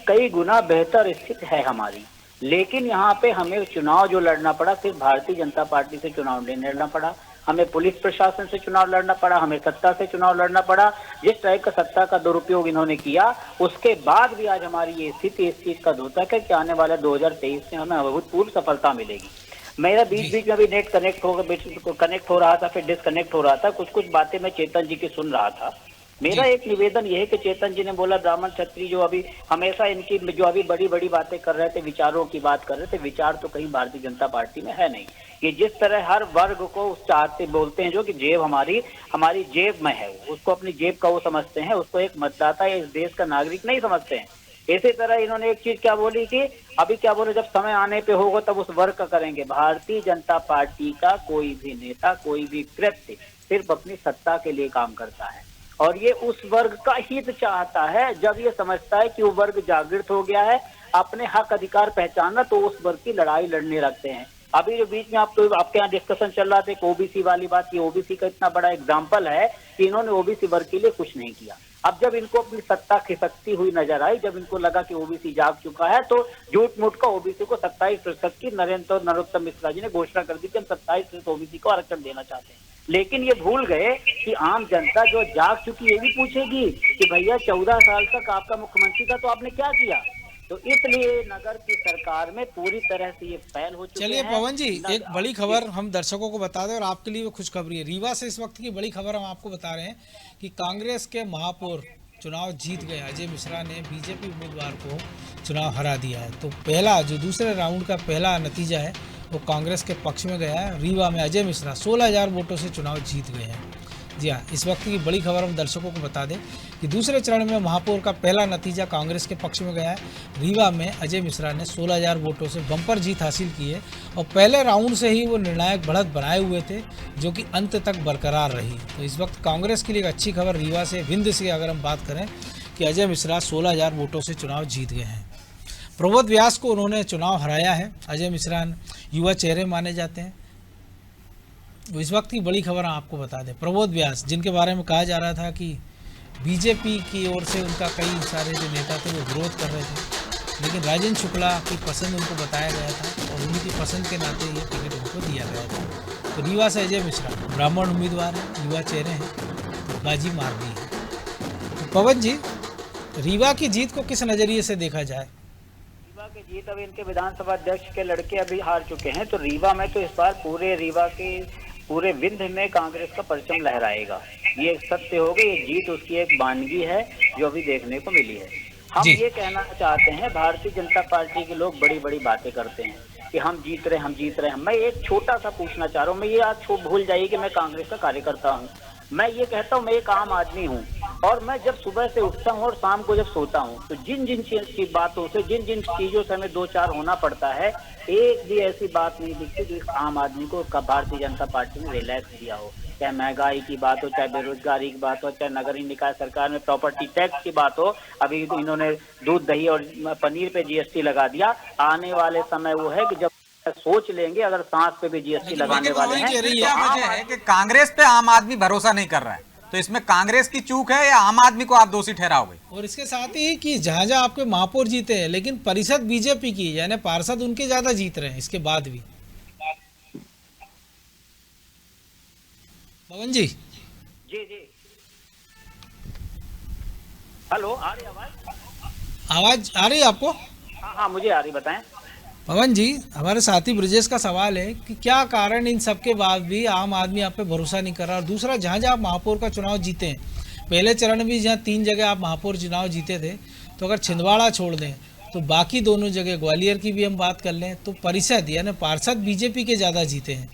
E: कई गुना बेहतर स्थिति है हमारी। लेकिन यहाँ पे हमें चुनाव जो लड़ना पड़ा, सिर्फ भारतीय जनता पार्टी से चुनाव नहीं लड़ना पड़ा, हमें पुलिस प्रशासन से चुनाव लड़ना पड़ा, हमें सत्ता से चुनाव लड़ना पड़ा। जिस टाइप का सत्ता का दुरुपयोग इन्होंने किया, उसके बाद भी आज हमारी ये स्थिति इस चीज का द्योतक है कि आने वाले 2023 में हमें अभूतपूर्व सफलता मिलेगी। मेरा बीच बीच में भी नेट कनेक्ट हो रहा था, फिर डिसकनेक्ट हो रहा था। कुछ बातें मैं चेतन जी की सुन रहा था। मेरा एक निवेदन यह है कि चेतन जी ने बोला ब्राह्मण क्षत्रिय जो अभी हमेशा इनकी जो अभी बड़ी बड़ी बातें कर रहे थे, विचारों की बात कर रहे थे, विचार तो कहीं भारतीय जनता पार्टी में है नहीं। कि जिस तरह हर वर्ग को चाहते बोलते हैं जो कि जेब हमारी जेब में है, उसको अपनी जेब का वो समझते हैं, उसको एक मतदाता या इस देश का नागरिक नहीं समझते हैं। इसी तरह इन्होंने एक चीज क्या बोली कि अभी क्या बोले, जब समय आने पे होगा तब उस वर्ग का करेंगे। भारतीय जनता पार्टी का कोई भी नेता, कोई भी कृत्य सिर्फ अपनी सत्ता के लिए काम करता है, और ये उस वर्ग का हित चाहता है। जब ये समझता है कि वो वर्ग जागृत हो गया है, अपने हक अधिकार पहचाना, तो उस वर्ग की लड़ाई लड़ने लगते हैं। अभी जो बीच में आपके यहाँ डिस्कशन चल रहा था ओबीसी वाली बात, ये ओबीसी का इतना बड़ा एग्जाम्पल है कि इन्होंने ओबीसी वर्ग के लिए कुछ नहीं किया। अब जब इनको अपनी सत्ता खिसकती हुई नजर आई, जब इनको लगा कि ओबीसी जाग चुका है, तो झूठ मूठ का ओबीसी को 27% की नरोत्तम मिश्रा जी ने घोषणा कर दी कि हम 27% ओबीसी को आरक्षण देना चाहते हैं। लेकिन ये भूल गए कि आम जनता जो जाग चुकी ये भी पूछेगी कि भैया 14 साल तक आपका मुख्यमंत्री था तो आपने क्या किया। तो इसलिए नगर की सरकार में पूरी तरह से ये फैल हो चुके हैं।
A: चलिए पवन जी, एक बड़ी खबर हम दर्शकों को बता दें और आपके लिए वो खुशखबरी है। रीवा से इस वक्त की बड़ी खबर हम आपको बता रहे हैं कि कांग्रेस के महापौर चुनाव जीत गए। अजय मिश्रा ने बीजेपी उम्मीदवार को चुनाव हरा दिया है। तो पहला जो दूसरे राउंड का पहला नतीजा है वो कांग्रेस के पक्ष में गया है। रीवा में अजय मिश्रा 16,000 वोटों से चुनाव जीत गए हैं। जी हाँ, इस वक्त की बड़ी खबर हम दर्शकों को बता दें कि दूसरे चरण में महापौर का पहला नतीजा कांग्रेस के पक्ष में गया है। रीवा में अजय मिश्रा ने 16,000 वोटों से बम्पर जीत हासिल की है, और पहले राउंड से ही वो निर्णायक बढ़त बनाए हुए थे, जो कि अंत तक बरकरार रही। तो इस वक्त कांग्रेस के लिए एक अच्छी खबर रीवा से, विंध्य से अगर हम बात करें, कि अजय मिश्रा 16,000 वोटों से चुनाव जीत गए हैं। प्रबोध व्यास को उन्होंने चुनाव हराया है। अजय मिश्रा युवा चेहरे माने जाते हैं। इस वक्त की बड़ी खबर आपको बता दें, प्रबोध व्यास जिनके बारे में कहा जा रहा था कि बीजेपी की ओर से उनका कई सारे जो नेता थे वो विरोध कर रहे थे, लेकिन राजेंद्र शुक्ला की पसंद उनको बताया गया था और उनकी पसंद के नाते ये टिकट उनको दिया गया था। तो रीवा से अजय मिश्रा ब्राह्मण उम्मीदवार हैं, युवा चेहरे हैं, तो बाजी मार दी है। तो पवन जी, रीवा की जीत को किस नज़रिए से देखा जाए?
E: रीवा की जीत, अभी इनके विधानसभा अध्यक्ष के लड़के अभी हार चुके हैं, तो रीवा में तो इस बार पूरे रीवा के पूरे विंध्य में कांग्रेस का परचम लहराएगा। ये सत्य हो गई, ये जीत उसकी एक वानगी है जो अभी देखने को मिली है। हम ये कहना चाहते हैं, भारतीय जनता पार्टी के लोग बड़ी बड़ी बातें करते हैं कि हम जीत रहे हैं। मैं एक छोटा सा पूछना चाह रहा हूँ, मैं ये आज भूल जाइए कि मैं कांग्रेस का कार्यकर्ता हूँ। मैं ये कहता हूँ मैं एक आम आदमी हूँ, और मैं जब सुबह से उठता हूँ और शाम को जब सोता हूँ, तो जिन बातों से, जिन चीजों से हमें दो चार होना पड़ता है, एक भी ऐसी बात नहीं दिखती जो इस आम आदमी को भारतीय जनता पार्टी ने रिलैक्स दिया हो। चाहे महंगाई की बात हो, चाहे बेरोजगारी की बात हो, चाहे नगरीय निकाय सरकार में प्रॉपर्टी टैक्स की बात हो। अभी इन्होंने दूध, दही और पनीर पे जीएसटी लगा दिया। आने वाले समय वो है कि जब सोच लेंगे, अगर सांस पे भी जीएसटी लगाने वाले हैं।
D: वजह है कि कांग्रेस पे आम आदमी भरोसा नहीं कर रहा है, तो इसमें कांग्रेस की चूक है या आम आदमी को आप दोषी ठहराओगे?
A: और इसके साथ ही कि जहां जहां आपके महापौर जीते हैं, लेकिन परिषद बीजेपी की, यानी पार्षद उनके ज्यादा जीत रहे हैं इसके बाद भी। पवन जी,
E: जी, हेलो, आ रही आवाज?
A: आवाज आ रही है आपको?
E: हाँ हाँ, मुझे आ रही, बताएं।
A: पवन जी, हमारे साथी ब्रजेश का सवाल है कि क्या कारण इन सब के बाद भी आम आदमी आप पे भरोसा नहीं कर रहा। और दूसरा, जहाँ जहाँ आप महापौर का चुनाव जीते हैं, पहले चरण में जहाँ 3 जगह आप महापौर चुनाव जीते थे, तो अगर छिंदवाड़ा छोड़ दें तो बाकी दोनों जगह, ग्वालियर की भी हम बात कर लें, तो परिषद यानी पार्षद बीजेपी के ज़्यादा जीते हैं।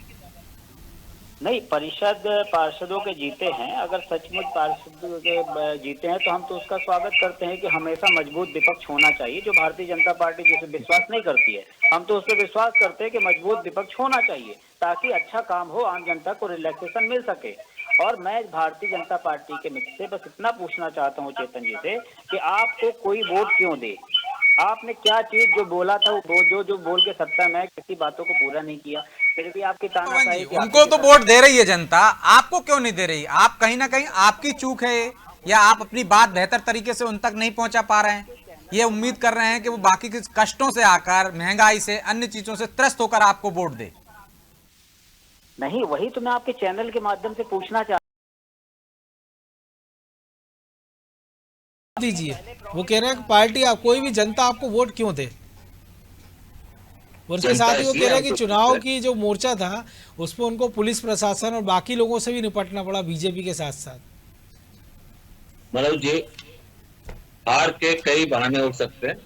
E: नहीं, परिषद पार्षदों के जीते हैं। अगर सचमुच पार्षद के जीते हैं तो हम तो उसका स्वागत करते हैं कि हमेशा मजबूत विपक्ष होना चाहिए, जो भारतीय जनता पार्टी जिसे विश्वास नहीं करती है। हम तो उस पर विश्वास करते हैं कि मजबूत विपक्ष होना चाहिए, ताकि अच्छा काम हो, आम जनता को रिलैक्सेशन मिल सके। और मैं भारतीय जनता पार्टी के मित्र से बस इतना पूछना चाहता हूँ, चेतन जी से, कि आपको कोई वोट क्यों दे? आपने क्या चीज जो बोला था, वो जो बोल के सत्ता में किसी बातों को पूरा नहीं किया, फिर भी आपकी
D: पवन
E: तानाशाही
D: जी,
E: की
D: उनको तो वोट दे रही है जनता, आपको क्यों नहीं दे रही? आप कहीं ना कहीं आपकी चूक है, या आप अपनी बात बेहतर तरीके से उन तक नहीं पहुंचा पा रहे हैं। ये उम्मीद कर रहे हैं कि वो बाकी के कष्टों से आकर, महंगाई से, अन्य चीजों से त्रस्त होकर आपको वोट दे।
E: नहीं, वही तो मैं आपके चैनल के माध्यम से पूछना चाहता
A: दीजिए, वो कह रहे हैं कि पार्टी आप, कोई भी जनता आपको वोट क्यों दे। और उसके
C: जनता
A: साथ ही वो
C: इसलिए
A: कह रहे हैं कि
C: हमको
A: चुनाव की जो मोर्चा था उसमें उनको पुलिस प्रशासन और बाकी लोगों से भी निपटना पड़ा, बीजेपी के साथ साथ।
C: मनोज जी, हार के कई बहाने हो सकते हैं।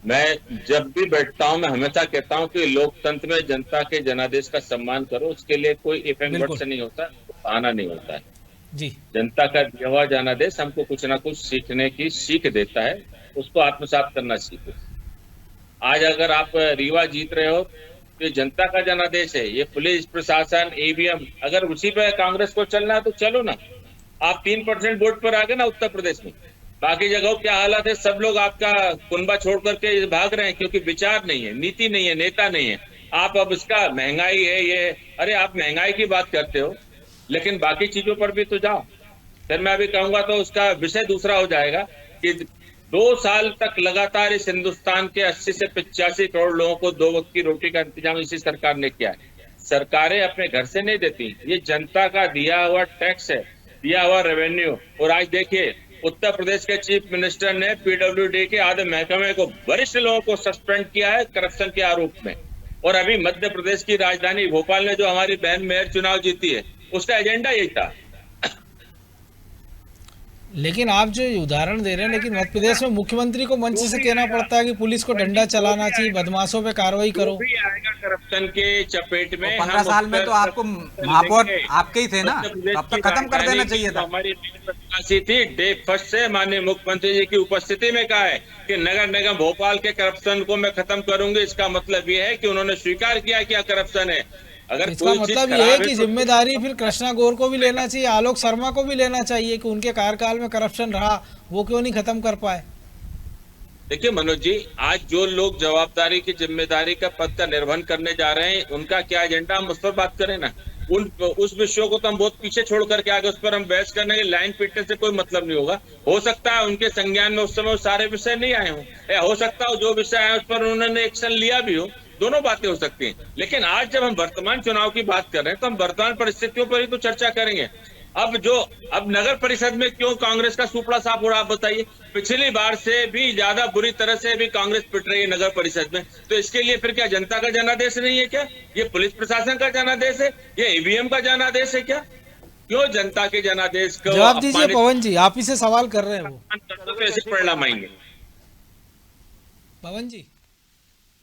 C: मैं जब भी बैठता हूं, मैं हमेशा कहता हूं कि लोकतंत्र में जनता के जनादेश का सम्मान करो। उसके लिए कोई इफ एंड
A: बिल्कुल
C: बट्स नहीं होता, बहाना नहीं होता है।
A: जी।
C: जनता का दिया हुआ जनादेश हमको कुछ ना कुछ सीखने की सीख देता है, उसको आत्मसात करना सीखो। आज अगर आप रीवा जीत रहे हो तो ये जनता का जनादेश है। ये पुलिस प्रशासन, ईवीएम, अगर उसी पे कांग्रेस को चलना है तो चलो ना। आप 3% वोट पर आ गए ना उत्तर प्रदेश में। बाकी जगहों क्या हालत है, सब लोग आपका कुनबा छोड़ करके भाग रहे हैं, क्योंकि विचार नहीं है, नीति नहीं है, नेता नहीं है। आप अब इसका महंगाई है ये, अरे आप महंगाई की बात करते हो, लेकिन बाकी चीजों पर भी तो जाओ। फिर मैं अभी कहूंगा तो उसका विषय दूसरा हो जाएगा कि 2 साल तक लगातार इस हिंदुस्तान के 80 से 85 करोड़ लोगों को 2 वक्त की रोटी का इंतजाम इसी सरकार ने किया है। सरकारें अपने घर से नहीं देती, ये जनता का दिया हुआ टैक्स है, दिया हुआ रेवेन्यू। और आज देखिए, उत्तर प्रदेश के चीफ मिनिस्टर ने पीडब्ल्यूडी के आधे महकमे को, वरिष्ठ लोगों को सस्पेंड किया है करप्शन के आरोप में। और अभी मध्य प्रदेश की राजधानी भोपाल में जो हमारी बहन मेयर चुनाव जीती है, उसका एजेंडा यही था।
A: लेकिन आप जो उदाहरण दे रहे हैं, लेकिन मध्य प्रदेश में मुख्यमंत्री को मंच से कहना पड़ता है कि पुलिस को डंडा चलाना चाहिए, बदमाशों पे कार्रवाई करो।
C: भी आएगा करप्शन के चपेट में।
D: 15 साल में तो आपको महापौर आपके ही थे ना, अब तक खत्म कर देना चाहिए था।
C: हमारी प्रत्याशी थी, डे फर्स्ट से माननीय मुख्यमंत्री जी की उपस्थिति में कहा है कि नगर निगम भोपाल के करप्शन को मैं खत्म करूंगी। इसका मतलब ये है कि उन्होंने स्वीकार किया क्या करप्शन है। अगर
A: इसका मतलब ये है कि जिम्मेदारी फिर कृष्णा गौर को भी लेना चाहिए, आलोक शर्मा को भी लेना चाहिए कि उनके कार्यकाल में करप्शन रहा, वो क्यों नहीं खत्म कर पाए।
C: देखिए मनोज जी, आज जो लोग जवाबदारी की, जिम्मेदारी का पद का निर्वहन करने जा रहे हैं, उनका क्या एजेंडा, हम उस पर बात करें ना। उस विषयों को तो हम बहुत पीछे छोड़ करके आगे उस पर हम बहस करने की लाइन पीटने से कोई मतलब नहीं होगा। हो सकता है उनके संज्ञान में उस समय सारे विषय नहीं आए हों, या हो सकता है जो विषय आए उस पर उन्होंने एक्शन लिया भी हो। दोनों बातें हो सकती हैं। लेकिन आज जब हम वर्तमान चुनाव की बात कर रहे हैं तो हम वर्तमान परिस्थितियों पर ही तो चर्चा करेंगे। अब नगर परिषद में क्यों कांग्रेस का सुपड़ा साफ हो रहा, आप बताइए। पिछली बार से भी ज्यादा बुरी तरह से भी कांग्रेस पिट रही है नगर परिषद में। तो इसके लिए फिर क्या जनता का जनादेश नहीं है क्या? ये पुलिस प्रशासन का जनादेश है? ये ईवीएम का जनादेश है क्या? क्यों जनता के जनादेश को
A: जवाब दीजिए पवन जी, आप ही से सवाल कर रहे हैं वो।
C: ऐसे परिणाम आएंगे।
A: पवन जी,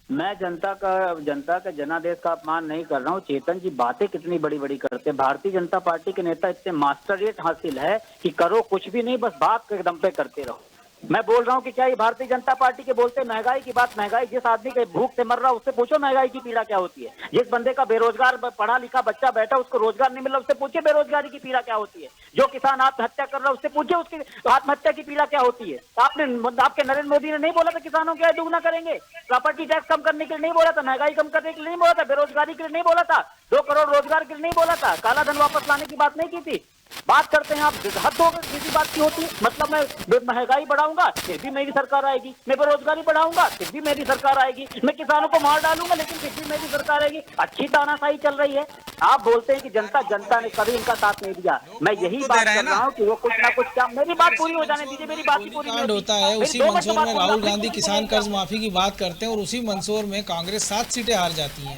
E: मैं जनता का जनादेश का अपमान नहीं कर रहा हूँ। चेतन जी बातें कितनी बड़ी बड़ी करते हैं। भारतीय जनता पार्टी के नेता इतने मास्टरियत हासिल है कि करो कुछ भी नहीं, बस बात के दम पे करते रहो। मैं बोल रहा हूँ कि क्या ये भारतीय जनता पार्टी के बोलते महंगाई की बात, महंगाई जिस आदमी के भूख से मर रहा है उससे पूछो महंगाई की पीड़ा क्या होती है। जिस बंदे का बेरोजगार पढ़ा लिखा बच्चा बैठा उसको रोजगार नहीं मिल रहा, उससे पूछे बेरोजगारी की पीड़ा क्या होती है। जो किसान आत्महत्या कर रहा है उससे पूछे उसकी आत्महत्या की पीड़ा क्या होती है। आपके नरेंद्र मोदी ने नहीं बोला था किसानों की आय दुगना करेंगे, प्रॉपर्टी टैक्स कम करने के लिए नहीं बोला था, महंगाई कम करने के लिए नहीं बोला था, बेरोजगारी के लिए नहीं बोला था, 2 करोड़ रोजगार के लिए नहीं बोला था, काला धन वापस लाने की बात नहीं की थी। बात करते हैं आप, हद हो गई, किसी बात की होती है। मतलब मैं महंगाई बढ़ाऊंगा फिर भी मेरी सरकार आएगी, मैं बेरोजगारी बढ़ाऊंगा फिर भी मेरी सरकार आएगी, मैं किसानों को मार डालूंगा लेकिन फिर भी मेरी सरकार आएगी। अच्छी तानाशाही चल रही है। आप बोलते हैं कि जनता ने कभी इनका साथ नहीं दिया। मैं यही बात कर रहा हूँ कि वो कुछ ना कुछ क्या, मेरी बात पूरी हो जाने दीजिए, मेरी बात ही पूरी
A: कांड होता है। उसी मंदसौर में राहुल गांधी किसान कर्ज माफी की बात करते हैं और उसी मंदसौर में कांग्रेस 7 सीटें हार जाती है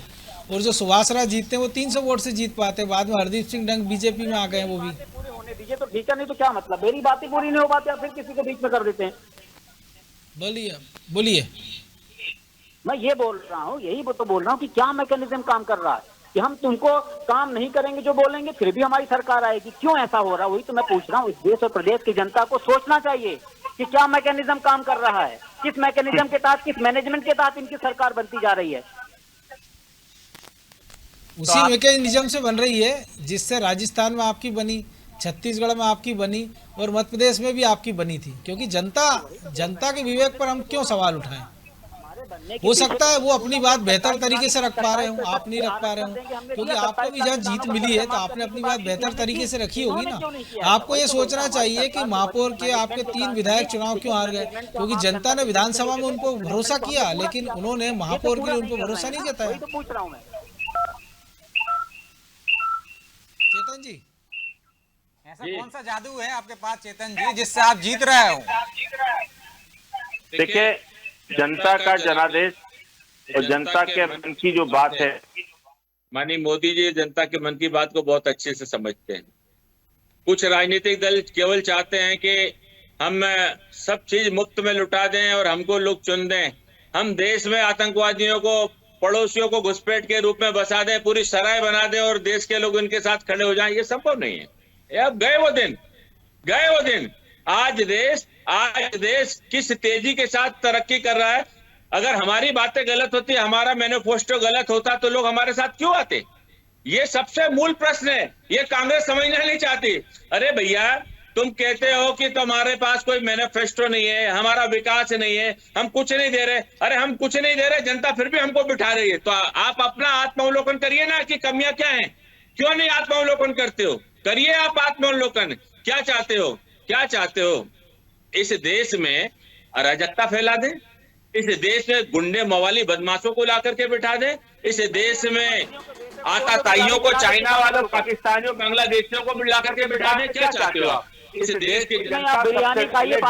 A: और जो सुभाष राय जीतते हैं वो 300 वोट से जीत पाते हैं। बाद में हरदीप सिंह डंग बीजेपी में आ गए, वो भी।
E: पूरे होने दीजिए तो ठीक है, नहीं तो क्या मतलब, मेरी बात ही पूरी नहीं हो पाती, फिर किसी को बीच में कर देते हैं।
A: बोलिए बोलिए।
E: मैं ये बोल रहा हूँ, यही तो बोल रहा हूँ कि क्या मैकेनिज्म काम कर रहा है कि हम तुमको काम नहीं करेंगे जो बोलेंगे फिर भी हमारी सरकार आएगी। क्यों ऐसा हो रहा है, वही तो मैं पूछ रहा हूँ। इस देश और प्रदेश की जनता को सोचना चाहिए कि क्या मैकेनिज्म काम कर रहा है, किस मैकेनिज्म के तहत, किस मैनेजमेंट के तहत इनकी सरकार बनती जा रही है।
A: उसी मैकेनिज्म से बन रही है जिससे राजस्थान में आपकी बनी, छत्तीसगढ़ में आपकी बनी और मध्य प्रदेश में भी आपकी बनी थी। क्योंकि जनता के विवेक पर हम क्यों सवाल उठाएं। हो सकता है वो अपनी बात बेहतर तरीके से रख पा रहे हो, आप नहीं रख पा रहे हो, क्योंकि आपको भी जहाँ जीत मिली है तो आपने अपनी बात बेहतर तरीके से रखी होगी ना। आपको ये सोचना चाहिए कि महापौर के आपके 3 विधायक चुनाव क्यों हार गए, क्योंकि जनता ने विधानसभा में उनको भरोसा किया लेकिन उन्होंने महापौर के लिए उनको भरोसा नहीं जताया। चेतन जी,
D: ऐसा कौन सा जादू है आपके पास चेतन जी जिससे आप जीत रहे हो?
B: देखिए, जनता का जनादेश और जनता के मन की जो बात है,
C: माननीय मोदी जी जनता के मन की बात को बहुत अच्छे से समझते हैं। कुछ राजनीतिक दल केवल चाहते हैं कि हम सब चीज मुफ्त में लुटा दें और हमको लोग चुन दें, हम देश में आतंकवादियों को, पड़ोसियों को घुसपैठ के रूप में बसा दें, पूरी सराय बना दें और देश के लोग उनके साथ खड़े हो जाएं। ये संभव नहीं है। अब गए वो दिन। आज देश किस तेजी के साथ तरक्की कर रहा है। अगर हमारी बातें गलत होती, हमारा मैनिफेस्टो गलत होता तो लोग हमारे साथ क्यों आते? ये सबसे मूल प्रश्न है। ये कांग्रेस समझना नहीं चाहती। अरे भैया, तुम कहते हो कि तुम्हारे पास कोई मैनिफेस्टो नहीं है, हमारा विकास नहीं है, हम कुछ नहीं दे रहे। अरे हम कुछ नहीं दे रहे, जनता फिर भी हमको बिठा रही है। तो आप अपना आत्मावलोकन करिए ना कि कमियां क्या हैं। क्यों नहीं आत्मावलोकन करते हो? करिए आप आत्मावलोकन। क्या चाहते हो? इस देश में अराजकता फैला दे, इस देश में गुंडे मवाली बदमाशों को ला करके बिठा दे, इस देश में आतताइयों को, चाइना वालों, पाकिस्तानियों, बांग्लादेशियों को ला करके बिठा दे। क्या चाहते हो आप? इस देश की जनता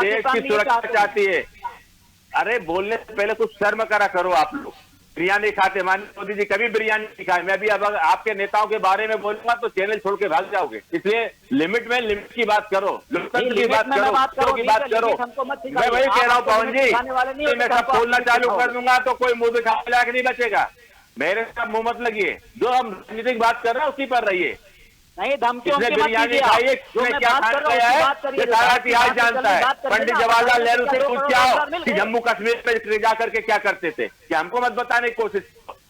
B: देश की सुरक्षा चाहती है। अरे बोलने से पहले कुछ शर्म करा करो आप लोग। बिरयानी खाते, माननीय मोदी जी कभी बिरयानी नहीं खाए। मैं भी अब आपके नेताओं के बारे में बोलूंगा तो चैनल छोड़ के भाग जाओगे। इसलिए लिमिट की बात करो, लोकतंत्र की बात करो, की बात करो। मैं वही कह रहा हूँ पवन जी, मैं सब बोलना चालू कर दूंगा तो कोई मुंह दिखाने लायक नहीं बचेगा। मेरे साथ मुंह मत लगिए। जो हम राजनीतिक बात कर रहे हैं उसी पर रहिए।
E: नहीं, धमकियों की
B: बिरयानी खाइए, क्या खाना है ये सारा इतिहास जानता है। पंडित जवाहरलाल नेहरू से पूछ के आओ कि जम्मू कश्मीर में जाकर के क्या करते थे। क्या हमको मत बताने की कोशिश।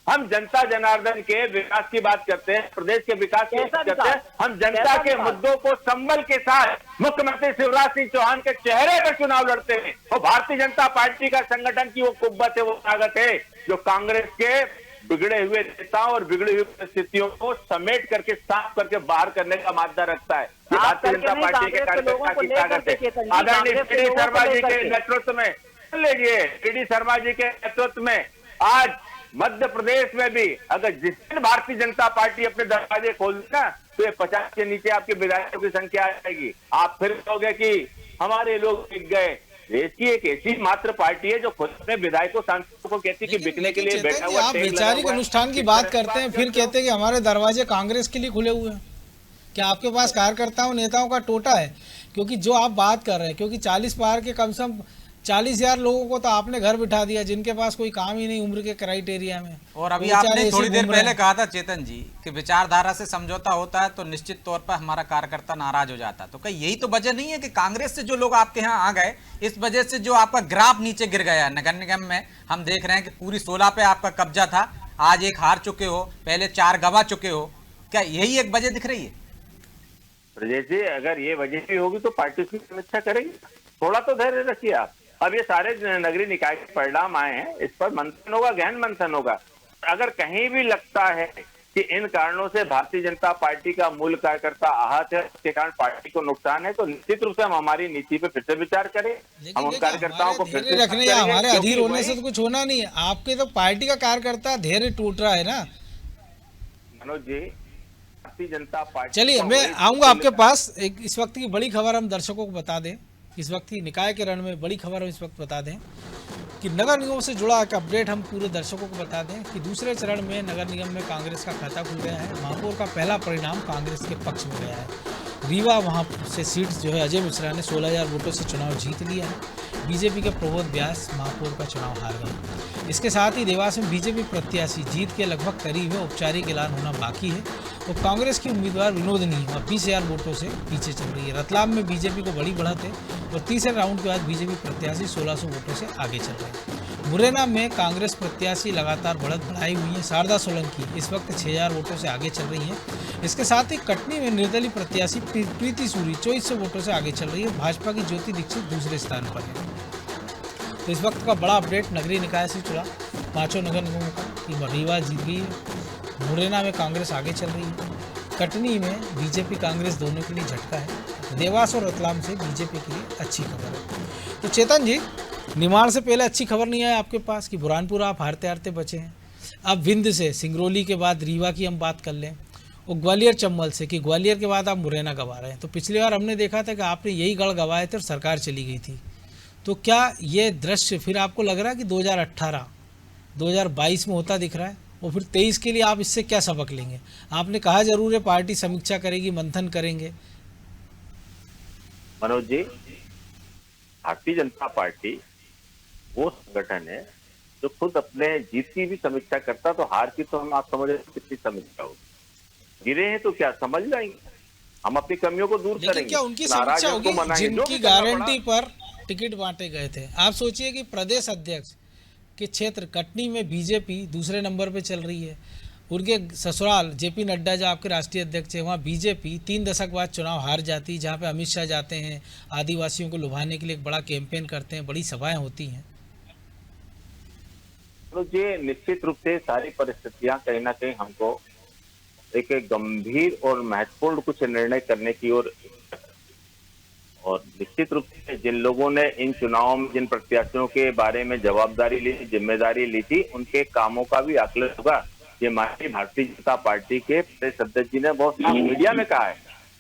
B: हम जनता जनार्दन के विकास की बात करते हैं, प्रदेश के विकास की बात करते हैं। हम जनता के मुद्दों को संबल के साथ मुख्यमंत्री शिवराज सिंह चौहान के चेहरे पर चुनाव लड़ते हैं। और भारतीय जनता पार्टी का संगठन की वो कुव्वत है, वो ताकत है जो कांग्रेस के बिगड़े हुए नेताओं और बिगड़ी हुई परिस्थितियों को समेट करके, साफ करके बाहर करने का मादा रखता है। भारतीय जनता पार्टी के कार्यकर्ता की ताकत है। आदरणीय टी डी शर्मा जी के नेतृत्व में, लीजिए टी डी शर्मा जी के नेतृत्व में आज मध्य प्रदेश में भी अगर जिस दिन भारतीय जनता पार्टी अपने दरवाजे खोलती ना तो ये 50 के नीचे आपके विधायकों की संख्या आ जाएगी। आप फिर कहोगे कि हमारे लोग बिक गए। देश की एक ऐसी मात्र पार्टी है जो खुद अपने विधायकों, सांसदों को कहती है कि बिकने के लिए बैठा हुआ।
A: आप वैचारिक अनुष्ठान की बात करते हैं, फिर कहते हैं कि हमारे दरवाजे कांग्रेस के लिए खुले हुए हैं। क्या आपके पास कार्यकर्ताओं, नेताओं का टोटा है? क्योंकि जो आप बात कर रहे हैं, क्योंकि 40 पार के कम से कम 40,000 लोगों को तो आपने घर बिठा दिया जिनके पास कोई काम ही नहीं उम्र के क्राइटेरिया में।
D: और अभी आपने थोड़ी देर पहले कहा था चेतन जी कि विचारधारा से समझौता होता है तो निश्चित तौर पर हमारा कार्यकर्ता नाराज हो जाता है। तो कहीं यही तो वजह नहीं है कि कांग्रेस से जो लोग आपके यहाँ आ गए, इस वजह से जो आपका ग्राफ नीचे गिर गया? नगर निगम में हम देख रहे हैं कि पूरी 16 पे आपका कब्जा था, आज 1 हार चुके हो, पहले 4 गवा चुके हो। क्या यही एक वजह दिख रही है?
B: ब्रजेश जी, अगर ये वजह भी होगी तो पार्टी उसकी समीक्षा करेगी। थोड़ा तो धैर्य रखिए आप। अब ये सारे नगरीय निकाय के परिणाम आए हैं, इस पर मंथन होगा, गहन मंथन होगा। अगर कहीं भी लगता है कि इन कारणों से भारतीय जनता पार्टी का मूल कार्यकर्ता आहत है, इसके कारण पार्टी को नुकसान है, तो निश्चित रूप से हम हमारी नीति पे फिर से विचार करें। हम उन कार्यकर्ताओं को फिर से
A: रखने या हमारे
B: क्योंकि
A: अधीर होने से
B: वही-
A: तो कुछ होना नहीं है। आपके तो पार्टी का कार्यकर्ता धैर्य टूट रहा है ना।
B: मनोज जी, भारतीय जनता पार्टी
A: चलिए
B: का
A: मैं
B: वही
A: आऊंगा आपके पास। एक इस वक्त की बड़ी खबर हम दर्शकों को बता दें, इस वक्त की निकाय के रण में बड़ी खबर हम इस वक्त बता दें कि नगर निगम से जुड़ा एक अपडेट हम पूरे दर्शकों को बता दें कि दूसरे चरण में नगर निगम में कांग्रेस का खाता खुल गया है। महापौर का पहला परिणाम कांग्रेस के पक्ष में गया है। रीवा वहाँ से सीट जो है अजय मिश्रा ने 16,000 वोटों से चुनाव जीत लिया है। बीजेपी के प्रबोध व्यास महापौर का चुनाव हार गए। इसके साथ ही देवास में बीजेपी प्रत्याशी जीत के लगभग करीब है, औपचारिक ऐलान होना बाकी है। और कांग्रेस की उम्मीदवार विनोदनी और 20,000 वोटों से पीछे चल रही है। रतलाम में बीजेपी को बड़ी बढ़त है और तीसरे राउंड के बाद बीजेपी प्रत्याशी 1600 वोटों से आगे चल रहे हैं। मुरैना में कांग्रेस प्रत्याशी लगातार बढ़त बढ़ाई हुई है। शारदा सोलंकी इस वक्त 6,000 वोटों से आगे चल रही हैं। इसके साथ ही कटनी में निर्दलीय प्रत्याशी प्रीति सूरी 2400 वोटों से आगे चल रही है। भाजपा की ज्योति दीक्षित दूसरे स्थान पर है। तो इस वक्त का बड़ा अपडेट नगरीय निकाय से चला पांचों नगर निगमों का कि रीवा जीत गई है, मुरैना में कांग्रेस आगे चल रही है, कटनी में बीजेपी कांग्रेस दोनों के लिए झटका है, देवास और रतलाम से बीजेपी के लिए अच्छी खबर है। तो चेतन जी, निमाड़ से पहले अच्छी खबर नहीं आई आपके पास कि बुरहानपुर आप हारते हारते बचे हैं। अब विंध्य से सिंगरौली के बाद रीवा की हम बात कर लें और ग्वालियर चंबल से कि ग्वालियर के बाद आप मुरैना गंवा रहे हैं। तो पिछली बार हमने देखा था कि आपने यही गढ़ गंवाए थे और सरकार चली गई थी। तो क्या ये दृश्य फिर आपको लग रहा है कि 2018 2022 में होता दिख रहा है? और फिर 23 के लिए आप इससे क्या सबक लेंगे? आपने कहा जरूर है पार्टी समीक्षा करेगी, मंथन करेंगे।
B: मनोज जी, भारतीय जनता पार्टी वो संगठन है जो खुद अपने जीत की भी समीक्षा करता, तो हार की तो हम आप समझ रहे कितनी समीक्षा होगी। गिरे हैं तो क्या समझ जाएंगे, हम अपनी कमियों को दूर
A: लेकिन
B: करेंगे।
A: क्या उनकी
B: नाराज
A: समीक्षा
B: हैं उनको
A: होगी
B: मनाएंगे, जो
A: जिनकी
B: भी करना
A: गारंटी
B: पड़ा।
A: पर टिकट बांटे गए थे? आप सोचिए कि प्रदेश अध्यक्ष के क्षेत्र कटनी में बीजेपी दूसरे नंबर पे चल रही है। उनके ससुराल जेपी नड्डा जो आपके राष्ट्रीय अध्यक्ष है, वहाँ बीजेपी 3 दशक बाद चुनाव हार जाती है, जहाँ पे अमित शाह जाते हैं, आदिवासियों को लुभाने के लिए एक बड़ा कैंपेन करते हैं, बड़ी सभाएं होती हैं।
B: तो ये निश्चित रूप से सारी परिस्थितियां कहीं ना कहीं हमको एक गंभीर और महत्वपूर्ण कुछ निर्णय करने की ओर, और निश्चित रूप से जिन लोगों ने इन चुनावों में जिन प्रत्याशियों के बारे में जवाबदारी ली, जिम्मेदारी ली थी, उनके कामों का भी आकलन होगा। ये माननीय भारतीय जनता पार्टी के प्रदेश अध्यक्ष जी ने बहुत मीडिया में कहा है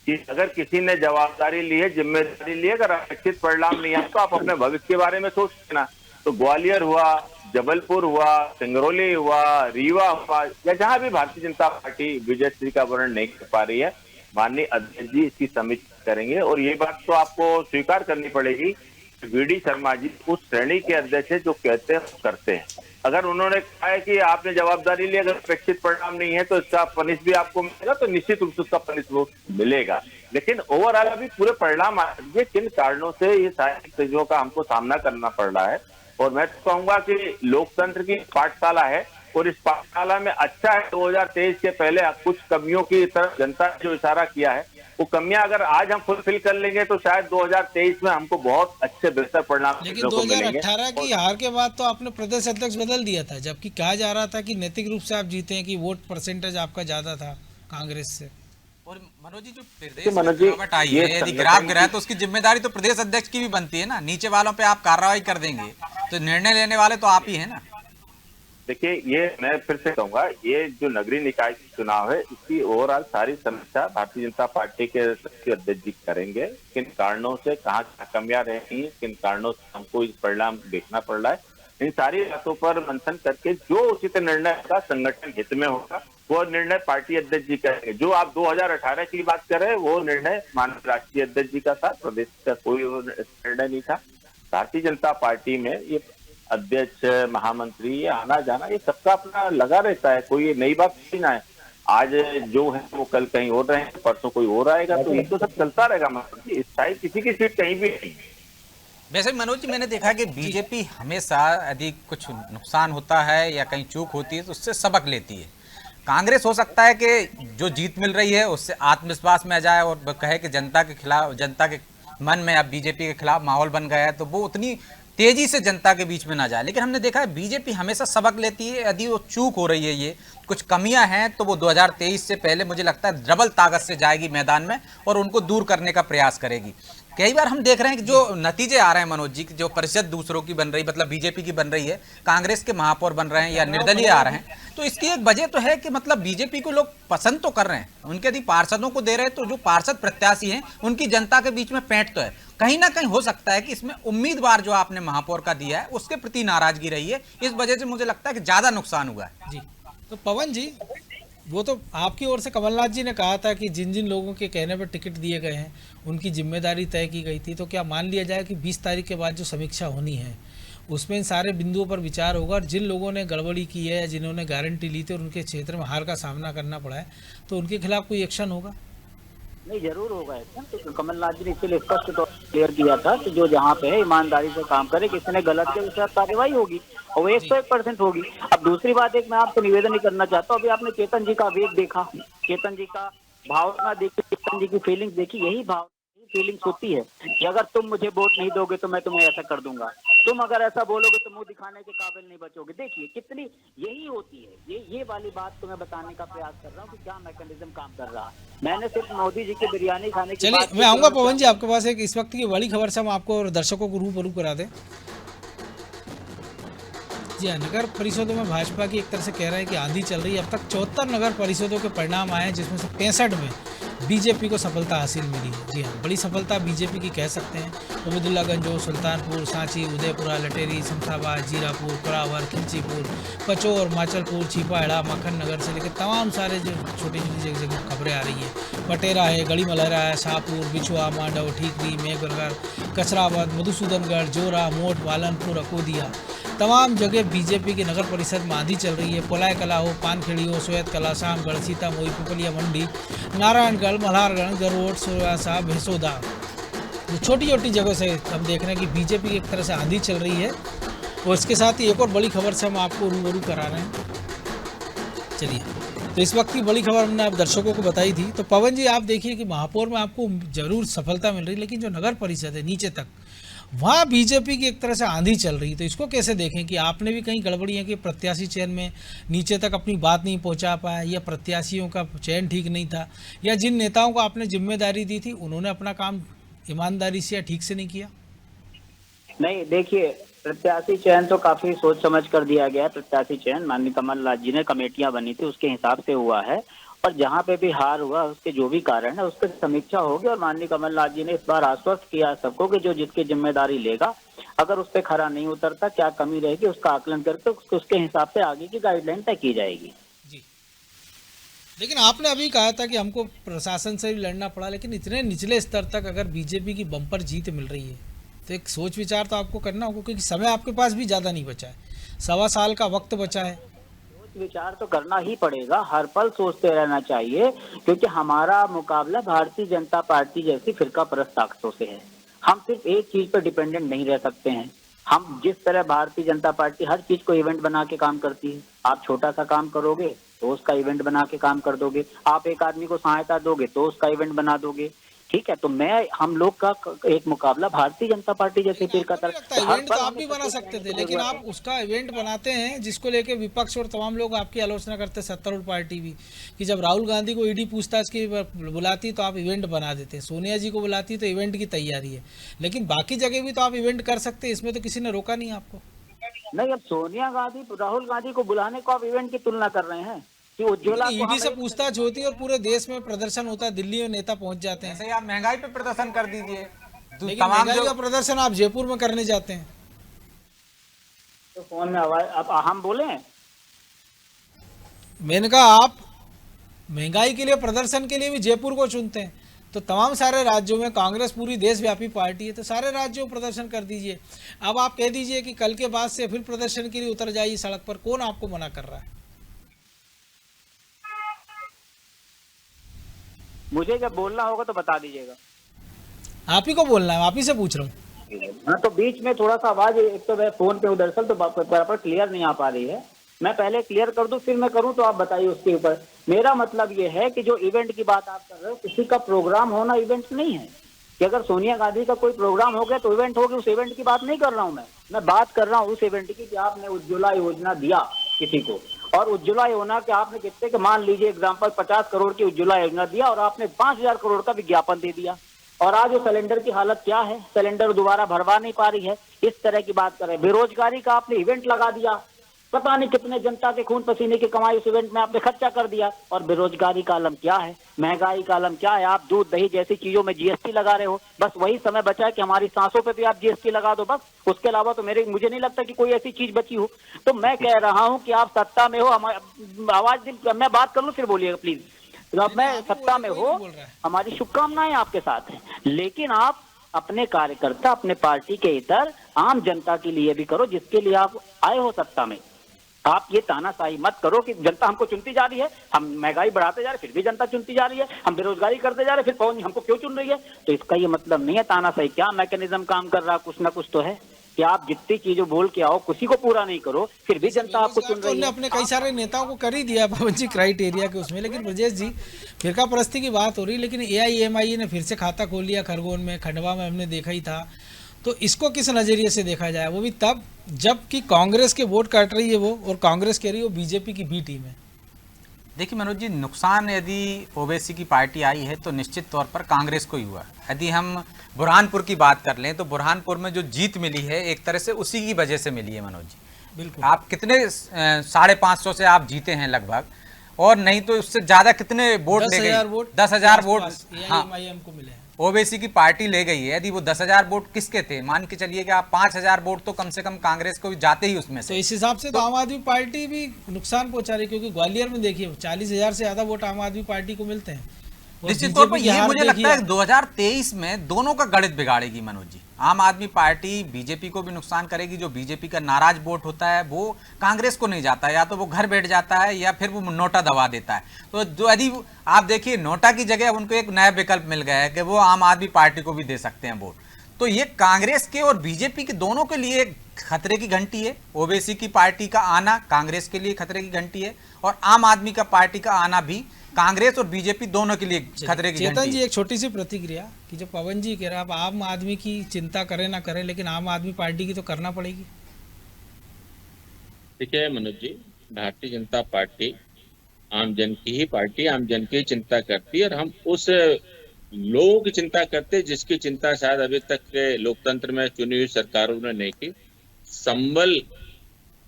B: कि अगर किसी ने जवाबदारी ली है, जिम्मेदारी ली है, अगर अपेक्षित परिणाम नहीं है तो आप अपने भविष्य के बारे में सोच लेना। तो ग्वालियर हुआ, जबलपुर हुआ, सिंगरौली हुआ, रीवा हुआ, या जहां भी भारतीय जनता पार्टी विजयश्री का वर्ण नहीं कर पा रही है, माननीय अध्यक्ष जी इसकी समीक्षा करेंगे। और ये बात तो आपको स्वीकार करनी पड़ेगी, वीडी शर्मा जी उस श्रेणी के अध्यक्ष है जो कहते हैं करते हैं। अगर उन्होंने कहा है कि आपने जवाबदारी ली, अगर अपेक्षित परिणाम नहीं है तो इसका पनिश भी आपको मिलेगा, तो निश्चित रूप से उसका पनिश मिलेगा। लेकिन ओवरऑल अभी पूरे परिणाम ये किन कारणों से ये सारी चीजों का हमको सामना करना पड़ रहा है। और मैं तो कहूंगा कि लोकतंत्र की पाठशाला है और इस पाठशाला में अच्छा है 2023 के पहले कुछ कमियों की तरफ जनता ने जो इशारा किया है, वो कमियां अगर आज हम फुलफिल कर लेंगे तो शायद 2023 में हमको बहुत अच्छे बेहतर परिणाम
A: लेकिन 2018 की हार के बाद तो आपने प्रदेश अध्यक्ष बदल दिया था, जबकि कहा जा रहा था कि नैतिक रूप से आप जीते हैं, कि वोट परसेंटेज आपका ज्यादा था कांग्रेस से।
D: और मनोज जी, जो प्रदेश में गिरावट आई है, यदि गिराव गिरा है तो उसकी जिम्मेदारी तो प्रदेश अध्यक्ष की भी बनती है ना। नीचे वालों पे आप कार्रवाई कर देंगे तो निर्णय लेने वाले तो आप ही है ना।
B: देखिए, ये मैं फिर से कहूंगा, ये जो नगरीय निकाय चुनाव है इसकी ओवरऑल सारी समीक्षा भारतीय जनता पार्टी के अध्यक्ष जी करेंगे। किन कारणों से कहाँ कमियां रही, किन कारणों से हमको इस परिणाम देखना पड़ रहा है, इन सारी बातों पर मंथन करके जो उचित निर्णय का संगठन हित में होगा वो निर्णय पार्टी अध्यक्ष जी करेंगे। जो आप 2018 की बात कर रहे हैं वो निर्णय माननीय राष्ट्रीय अध्यक्ष जी का था, प्रदेश का कोई निर्णय नहीं था। भारतीय जनता पार्टी में ये अध्यक्ष, महामंत्री, ये आना जाना ये सबका अपना लगा रहता है, कोई नई बात नहीं ना है। आज जो है वो कल कहीं और रहे, परसों कोई और आएगा, तो ये तो सब चलता रहेगा। मतलब शायद किसी की सीट कहीं भी नहीं।
D: वैसे मनोज जी, मैंने देखा कि बीजेपी हमेशा यदि कुछ नुकसान होता है या कहीं चूक होती है तो उससे सबक लेती है। कांग्रेस हो सकता है कि जो जीत मिल रही है उससे आत्मविश्वास में आ जाए और कहे कि जनता के खिलाफ, जनता के मन में अब बीजेपी के खिलाफ माहौल बन गया है, तो वो उतनी तेजी से जनता के बीच में ना जाए। लेकिन हमने देखा है बीजेपी हमेशा सबक लेती है, यदि वो चूक हो रही है, ये कुछ कमियां हैं, तो वो 2023 से पहले मुझे लगता है डबल ताकत से जाएगी मैदान में और उनको दूर करने का प्रयास करेगी। कई बार हम देख रहे हैं कि जो नतीजे आ रहे हैं मनोज जी, जो परिषद दूसरों की बन रही, मतलब बीजेपी की बन रही है, कांग्रेस के महापौर बन रहे हैं या निर्दलीय आ रहे हैं, तो इसकी एक वजह तो है कि मतलब बीजेपी को लोग पसंद तो कर रहे हैं, उनके यदि पार्षदों को दे रहे हैं तो जो पार्षद प्रत्याशी हैं उनकी जनता के बीच में पैंठ तो है। कहीं ना कहीं हो सकता है कि इसमें उम्मीदवार जो आपने महापौर का दिया है उसके प्रति नाराजगी रही है, इस वजह से मुझे लगता है कि ज्यादा नुकसान हुआ है।
A: जी, तो पवन जी, वो तो आपकी ओर से कमलनाथ जी ने कहा था कि जिन जिन लोगों के कहने पर टिकट दिए गए हैं उनकी जिम्मेदारी तय की गई थी, तो क्या मान लिया जाए कि 20 तारीख के बाद जो समीक्षा होनी है उसमें इन सारे बिंदुओं पर विचार होगा और जिन लोगों ने गड़बड़ी की है या जिन्होंने गारंटी ली थी और उनके क्षेत्र में हार का सामना करना पड़ा है तो उनके खिलाफ कोई एक्शन होगा?
E: नहीं, जरूर होगा ऐसा। तो कमलनाथ जी ने इसलिए स्पष्ट तौर पर क्लियर किया था कि जो जहाँ पे है ईमानदारी से काम करे, किसी ने गलत किया उसके साथ कार्रवाई होगी और वो 101% होगी। अब दूसरी बात, एक मैं आपसे निवेदन ही करना चाहता हूँ, अभी आपने चेतन जी का वेग देखा, चेतन जी का भावना देखी, चेतन जी की फीलिंग्स देखी, यही फीलिंग्स होती है कि अगर तुम मुझे वोट नहीं दोगे तो मैं तुम्हें ऐसा कर दूंगा, तुम अगर ऐसा बोलोगे तो मुंह दिखाने के काबिल नहीं बचोगे। देखिए कितनी यही होती है, ये वाली बात तो मैं बताने का प्रयास कर रहा हूँ कि क्या मैकेनिज्म काम कर रहा है। मैंने सिर्फ मोदी जी की बिरयानी खाने की
A: चलिए, मैं आऊँगा पवन जी आपके पास। एक इस वक्त की बड़ी खबर से हम आपको और दर्शकों को रूबरू करा दें। जी हाँ, नगर परिषदों में भाजपा की एक तरह से कह रहा है कि आंधी चल रही है। अब तक 74 नगर परिषदों के परिणाम आए हैं जिसमें से 65 में बीजेपी को सफलता हासिल मिली है। जी हाँ, बड़ी सफलता बीजेपी की कह सकते हैं। उबैदुल्लागंज, सुल्तानपुर, सांची, उदयपुरा, लटेरी, शमशाबाद, जीरापुर, कोरावर, खिलचीपुर, पचोर, माचलपुर, छिपाहेड़ा, माखन नगर से लेकर तमाम सारे जो छोटी छोटी जगह खबरें आ रही है। पटेरा है, गड़ी मलहरा है, शाहपुर, बिछुआ, मांडव, ठीकरी, मेघनगर, कचराबाद, मधुसूदनगढ़, जोरा, मोट, पालनपुर, अकोदिया, तमाम जगह बीजेपी की नगर परिषद में आंधी चल रही है। पोलाय कला हो, पानखेड़ी हो, सोयत कला, शामगढ़, सीतामोई, पिपलिया मंडी, नारायणगढ़, मल्हारगढ़, गरवोट, सोयासा, भैसोदा, जो छोटी छोटी जगह से हम देख रहे हैं कि बीजेपी की एक तरह से आंधी चल रही है। और इसके साथ ही एक और बड़ी खबर से हम आपको रूबरू करा रहे हैं। चलिए, तो इस वक्त की बड़ी खबर हमने आप दर्शकों को बताई थी। तो पवन जी, आप देखिए कि महापौर में आपको जरूर सफलता मिल रही, लेकिन जो नगर परिषद है नीचे तक, वहाँ बीजेपी की एक तरह से आंधी चल रही। तो इसको कैसे देखें कि आपने भी कहीं गड़बड़ी है कि प्रत्याशी चयन में नीचे तक अपनी बात नहीं पहुँचा पाया, या प्रत्याशियों का चयन ठीक नहीं था, या जिन नेताओं को आपने जिम्मेदारी दी थी उन्होंने अपना काम ईमानदारी से या ठीक से नहीं किया?
E: नहीं, देखिए, प्रत्याशी चयन तो काफी सोच समझ कर दिया गया है। प्रत्याशी चयन माननीय कमलनाथ जी ने कमेटियां बनी थी उसके हिसाब से हुआ है, और जहां पे भी हार हुआ उसके जो भी कारण है उस पर समीक्षा होगी। और माननीय कमलनाथ जी ने इस बार आश्वस्त किया सबको कि जो जिसकी जिम्मेदारी लेगा, अगर उस पर खरा नहीं उतरता, क्या कमी रहेगी उसका आकलन करके उसके हिसाब से आगे की गाइडलाइन तय की जाएगी।
A: जी, लेकिन आपने अभी कहा था कि हमको प्रशासन से भी लड़ना पड़ा, लेकिन इतने निचले स्तर तक अगर बीजेपी की बम्पर जीत मिल रही है तो एक सोच विचार तो आपको करना होगा, क्योंकि समय आपके पास भी ज़्यादा नहीं बचा है, 1.25 साल का वक्त बचा है।
E: सोच विचार तो करना ही पड़ेगा, हर पल सोचते रहना चाहिए, क्योंकि हमारा मुकाबला भारतीय जनता पार्टी जैसी फिरका परस्त ताकतों से है। हम सिर्फ एक चीज पर डिपेंडेंट नहीं रह सकते हैं। हम जिस तरह भारतीय जनता पार्टी हर चीज को इवेंट बना के काम करती है, आप छोटा सा काम करोगे तो उसका इवेंट बना के काम कर दोगे, आप एक आदमी को सहायता दोगे तो उसका इवेंट बना दोगे, ठीक है। तो हम लोग का एक मुकाबला भारतीय जनता पार्टी जैसे फिरका
A: इवेंट तो आप भी बना सकते थे, लेकिन आप उसका इवेंट बनाते हैं जिसको लेके विपक्ष और तमाम लोग आपकी आलोचना करते हैं, सत्तारूढ़ पार्टी भी, कि जब राहुल गांधी को ईडी पूछताछ की बुलाती तो आप इवेंट बना देते, सोनिया जी को बुलाती तो इवेंट की तैयारी है, लेकिन बाकी जगह भी तो आप इवेंट कर सकते हैं, इसमें तो किसी ने रोका नहीं आपको।
E: नहीं, अब सोनिया गांधी, राहुल गांधी को बुलाने को आप इवेंट की तुलना कर रहे हैं कि उज्ज्वला
A: ईडी से पूछताछ होती है और पूरे देश में प्रदर्शन होता है, दिल्ली में नेता पहुंच जाते हैं।
D: ऐसे ही आप महंगाई पे प्रदर्शन कर दीजिए,
A: लेकिन महंगाई का प्रदर्शन आप जयपुर में करने जाते हैं।
E: तो फोन में आवाज, अब हम बोले,
A: मैंने कहा आप महंगाई के लिए, प्रदर्शन के लिए भी जयपुर को चुनते हैं, तो तमाम सारे राज्यों में कांग्रेस पूरी देशव्यापी पार्टी है, तो सारे राज्यों में प्रदर्शन कर दीजिए। अब आप कह दीजिए कि कल के बाद से फिर प्रदर्शन के लिए उतर जाइए सड़क पर, कौन आपको मना कर रहा है?
E: मुझे जब बोलना होगा तो बता दीजिएगा।
A: आप ही को बोलना है, आप ही से पूछ रहा हूँ।
E: हाँ, तो बीच में थोड़ा सा आवाज, एक तो मैं फोन पे दरअसल तो बराबर क्लियर नहीं आ पा रही है, मैं पहले क्लियर कर दूं फिर मैं करूं, तो आप बताइए उसके ऊपर। मेरा मतलब ये है कि जो इवेंट की बात आप कर रहे हो, किसी का प्रोग्राम होना इवेंट नहीं है। कि अगर सोनिया गांधी का कोई प्रोग्राम हो गया तो इवेंट हो गया, उस इवेंट की बात नहीं कर रहा हूं मैं बात कर रहा हूं उस इवेंट की कि आपने उज्ज्वला योजना दिया किसी को, और उज्ज्वला योजना के आपने कितने के मान लीजिए एग्जांपल 50 करोड़ की उज्ज्वला योजना दिया और आपने 5000 करोड़ का विज्ञापन दे दिया, और आज वो सिलेंडर की हालत क्या है, सिलेंडर दोबारा भरवा नहीं पा रही है। इस तरह की बात करें, बेरोजगारी का आपने इवेंट लगा दिया, पता नहीं कितने जनता के खून पसीने की कमाई उस इवेंट में आपने खर्चा कर दिया, और बेरोजगारी का आलम क्या है, महंगाई का आलम क्या है। आप दूध दही जैसी चीजों में जीएसटी लगा रहे हो, बस वही समय बचा है कि हमारी सांसों पे भी आप जीएसटी लगा दो, बस उसके अलावा तो मुझे नहीं लगता कि कोई ऐसी चीज बची हो। तो मैं कह रहा हूं कि आप सत्ता में हो, आवाज मैं बात कर लूं फिर बोलिएगा प्लीज। तो अब मैं सत्ता में हो, हमारी शुभकामनाएं आपके साथ हैं, लेकिन आप अपने कार्यकर्ता अपने पार्टी के इतर आम जनता के लिए भी करो जिसके लिए आप आए हो सत्ता में। आप ये तानाशाही मत करो कि जनता हमको चुनती जा रही है, हम महंगाई बढ़ाते जा रहे फिर भी जनता चुनती जा रही है, हम बेरोजगारी करते जा रहे फिर कौन हमको क्यों चुन रही है। तो इसका ये मतलब नहीं है तानाशाही, क्या मैकेनिज्म काम कर रहा, कुछ ना कुछ तो है कि आप जितनी चीजों बोल के आओ किसी को पूरा नहीं करो फिर भी जनता आपको चुन रही है।
A: अपने कई सारे नेताओं को कर ही दिया पवन जी क्राइटेरिया के उसमें, लेकिन ब्रजेश जी फिरका परस्ती की बात हो रही, लेकिन AIMIE ने फिर से खाता खोल लिया खरगोन में, खंडवा में हमने देखा ही था। तो इसको किस नज़रिए से देखा जाए, वो भी तब जबकि कांग्रेस के वोट काट रही है वो, और कांग्रेस कह रही है वो बीजेपी की बी टीम है।
D: देखिए मनोज जी, नुकसान यदि ओवैसी की पार्टी आई है तो निश्चित तौर पर कांग्रेस को ही हुआ। यदि हम बुरहानपुर की बात कर लें तो बुरहानपुर में जो जीत मिली है एक तरह से उसी की वजह से मिली है मनोज जी।
A: बिल्कुल,
D: आप कितने 550 से आप जीते हैं लगभग, और नहीं तो उससे ज्यादा कितने वोट ले गए, 10,000 वोट
A: AIMIM को मिले हैं।
D: ओवैसी की पार्टी ले गई है। यदि वो 10,000 वोट किसके थे, मान के चलिए कि आप 5,000 वोट तो कम से कम कांग्रेस को भी जाते ही उसमें से।
A: तो इस हिसाब से तो आम आदमी पार्टी भी नुकसान पहुंचा रही है, क्योंकि ग्वालियर में देखिए 40,000 से ज्यादा वोट आम आदमी पार्टी को मिलते हैं।
D: निश्चित तौर पर ये मुझे लगता है 2023 में दोनों का गणित बिगाड़ेगी मनोज जी। आम आदमी पार्टी बीजेपी को भी नुकसान करेगी, जो बीजेपी का नाराज वोट होता है वो कांग्रेस को नहीं जाता, या तो वो घर बैठ जाता है या फिर वो नोटा दबा देता है। तो जो यदि आप देखिए नोटा की जगह उनको एक नया विकल्प मिल गया है कि वो आम आदमी पार्टी को भी दे सकते हैं वोट। तो ये कांग्रेस के और बीजेपी के दोनों के लिए खतरे की घंटी है। ओवैसी की पार्टी का आना कांग्रेस के लिए खतरे की घंटी है, और आम आदमी का पार्टी का आना भी कांग्रेस और बीजेपी दोनों के लिए खतरे की घंटी है।
A: चेतन जी, एक छोटी सी प्रतिक्रिया कि जो पवन जी कह रहा है, आप आम आदमी की चिंता करें ना करें, लेकिन आम आदमी पार्टी की तो करना पड़ेगी।
C: देखिए मनोज जी, भारतीय जनता पार्टी आम जन की ही पार्टी, आम जन की चिंता करती है, और हम उस लोगों की चिंता करते जिसकी चिंता शायद अभी तक के लोकतंत्र में चुनी हुई सरकारों ने नहीं की।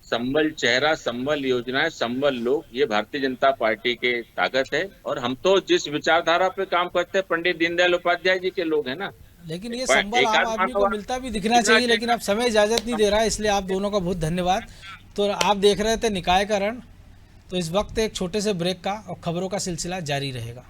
C: संबल चेहरा, संबल योजनाएं, संबल लोग, ये भारतीय जनता पार्टी की ताकत है। और हम तो जिस विचारधारा पे काम करते हैं पंडित दीनदयाल उपाध्याय जी के लोग हैं ना।
A: लेकिन ये संबल आम आदमी को मिलता भी दिखना चाहिए, लेकिन अब समय इजाजत नहीं दे रहा है, इसलिए आप दोनों का बहुत धन्यवाद। तो आप देख रहे थे निकाय का रण। तो इस वक्त एक छोटे से ब्रेक का और खबरों का सिलसिला जारी रहेगा।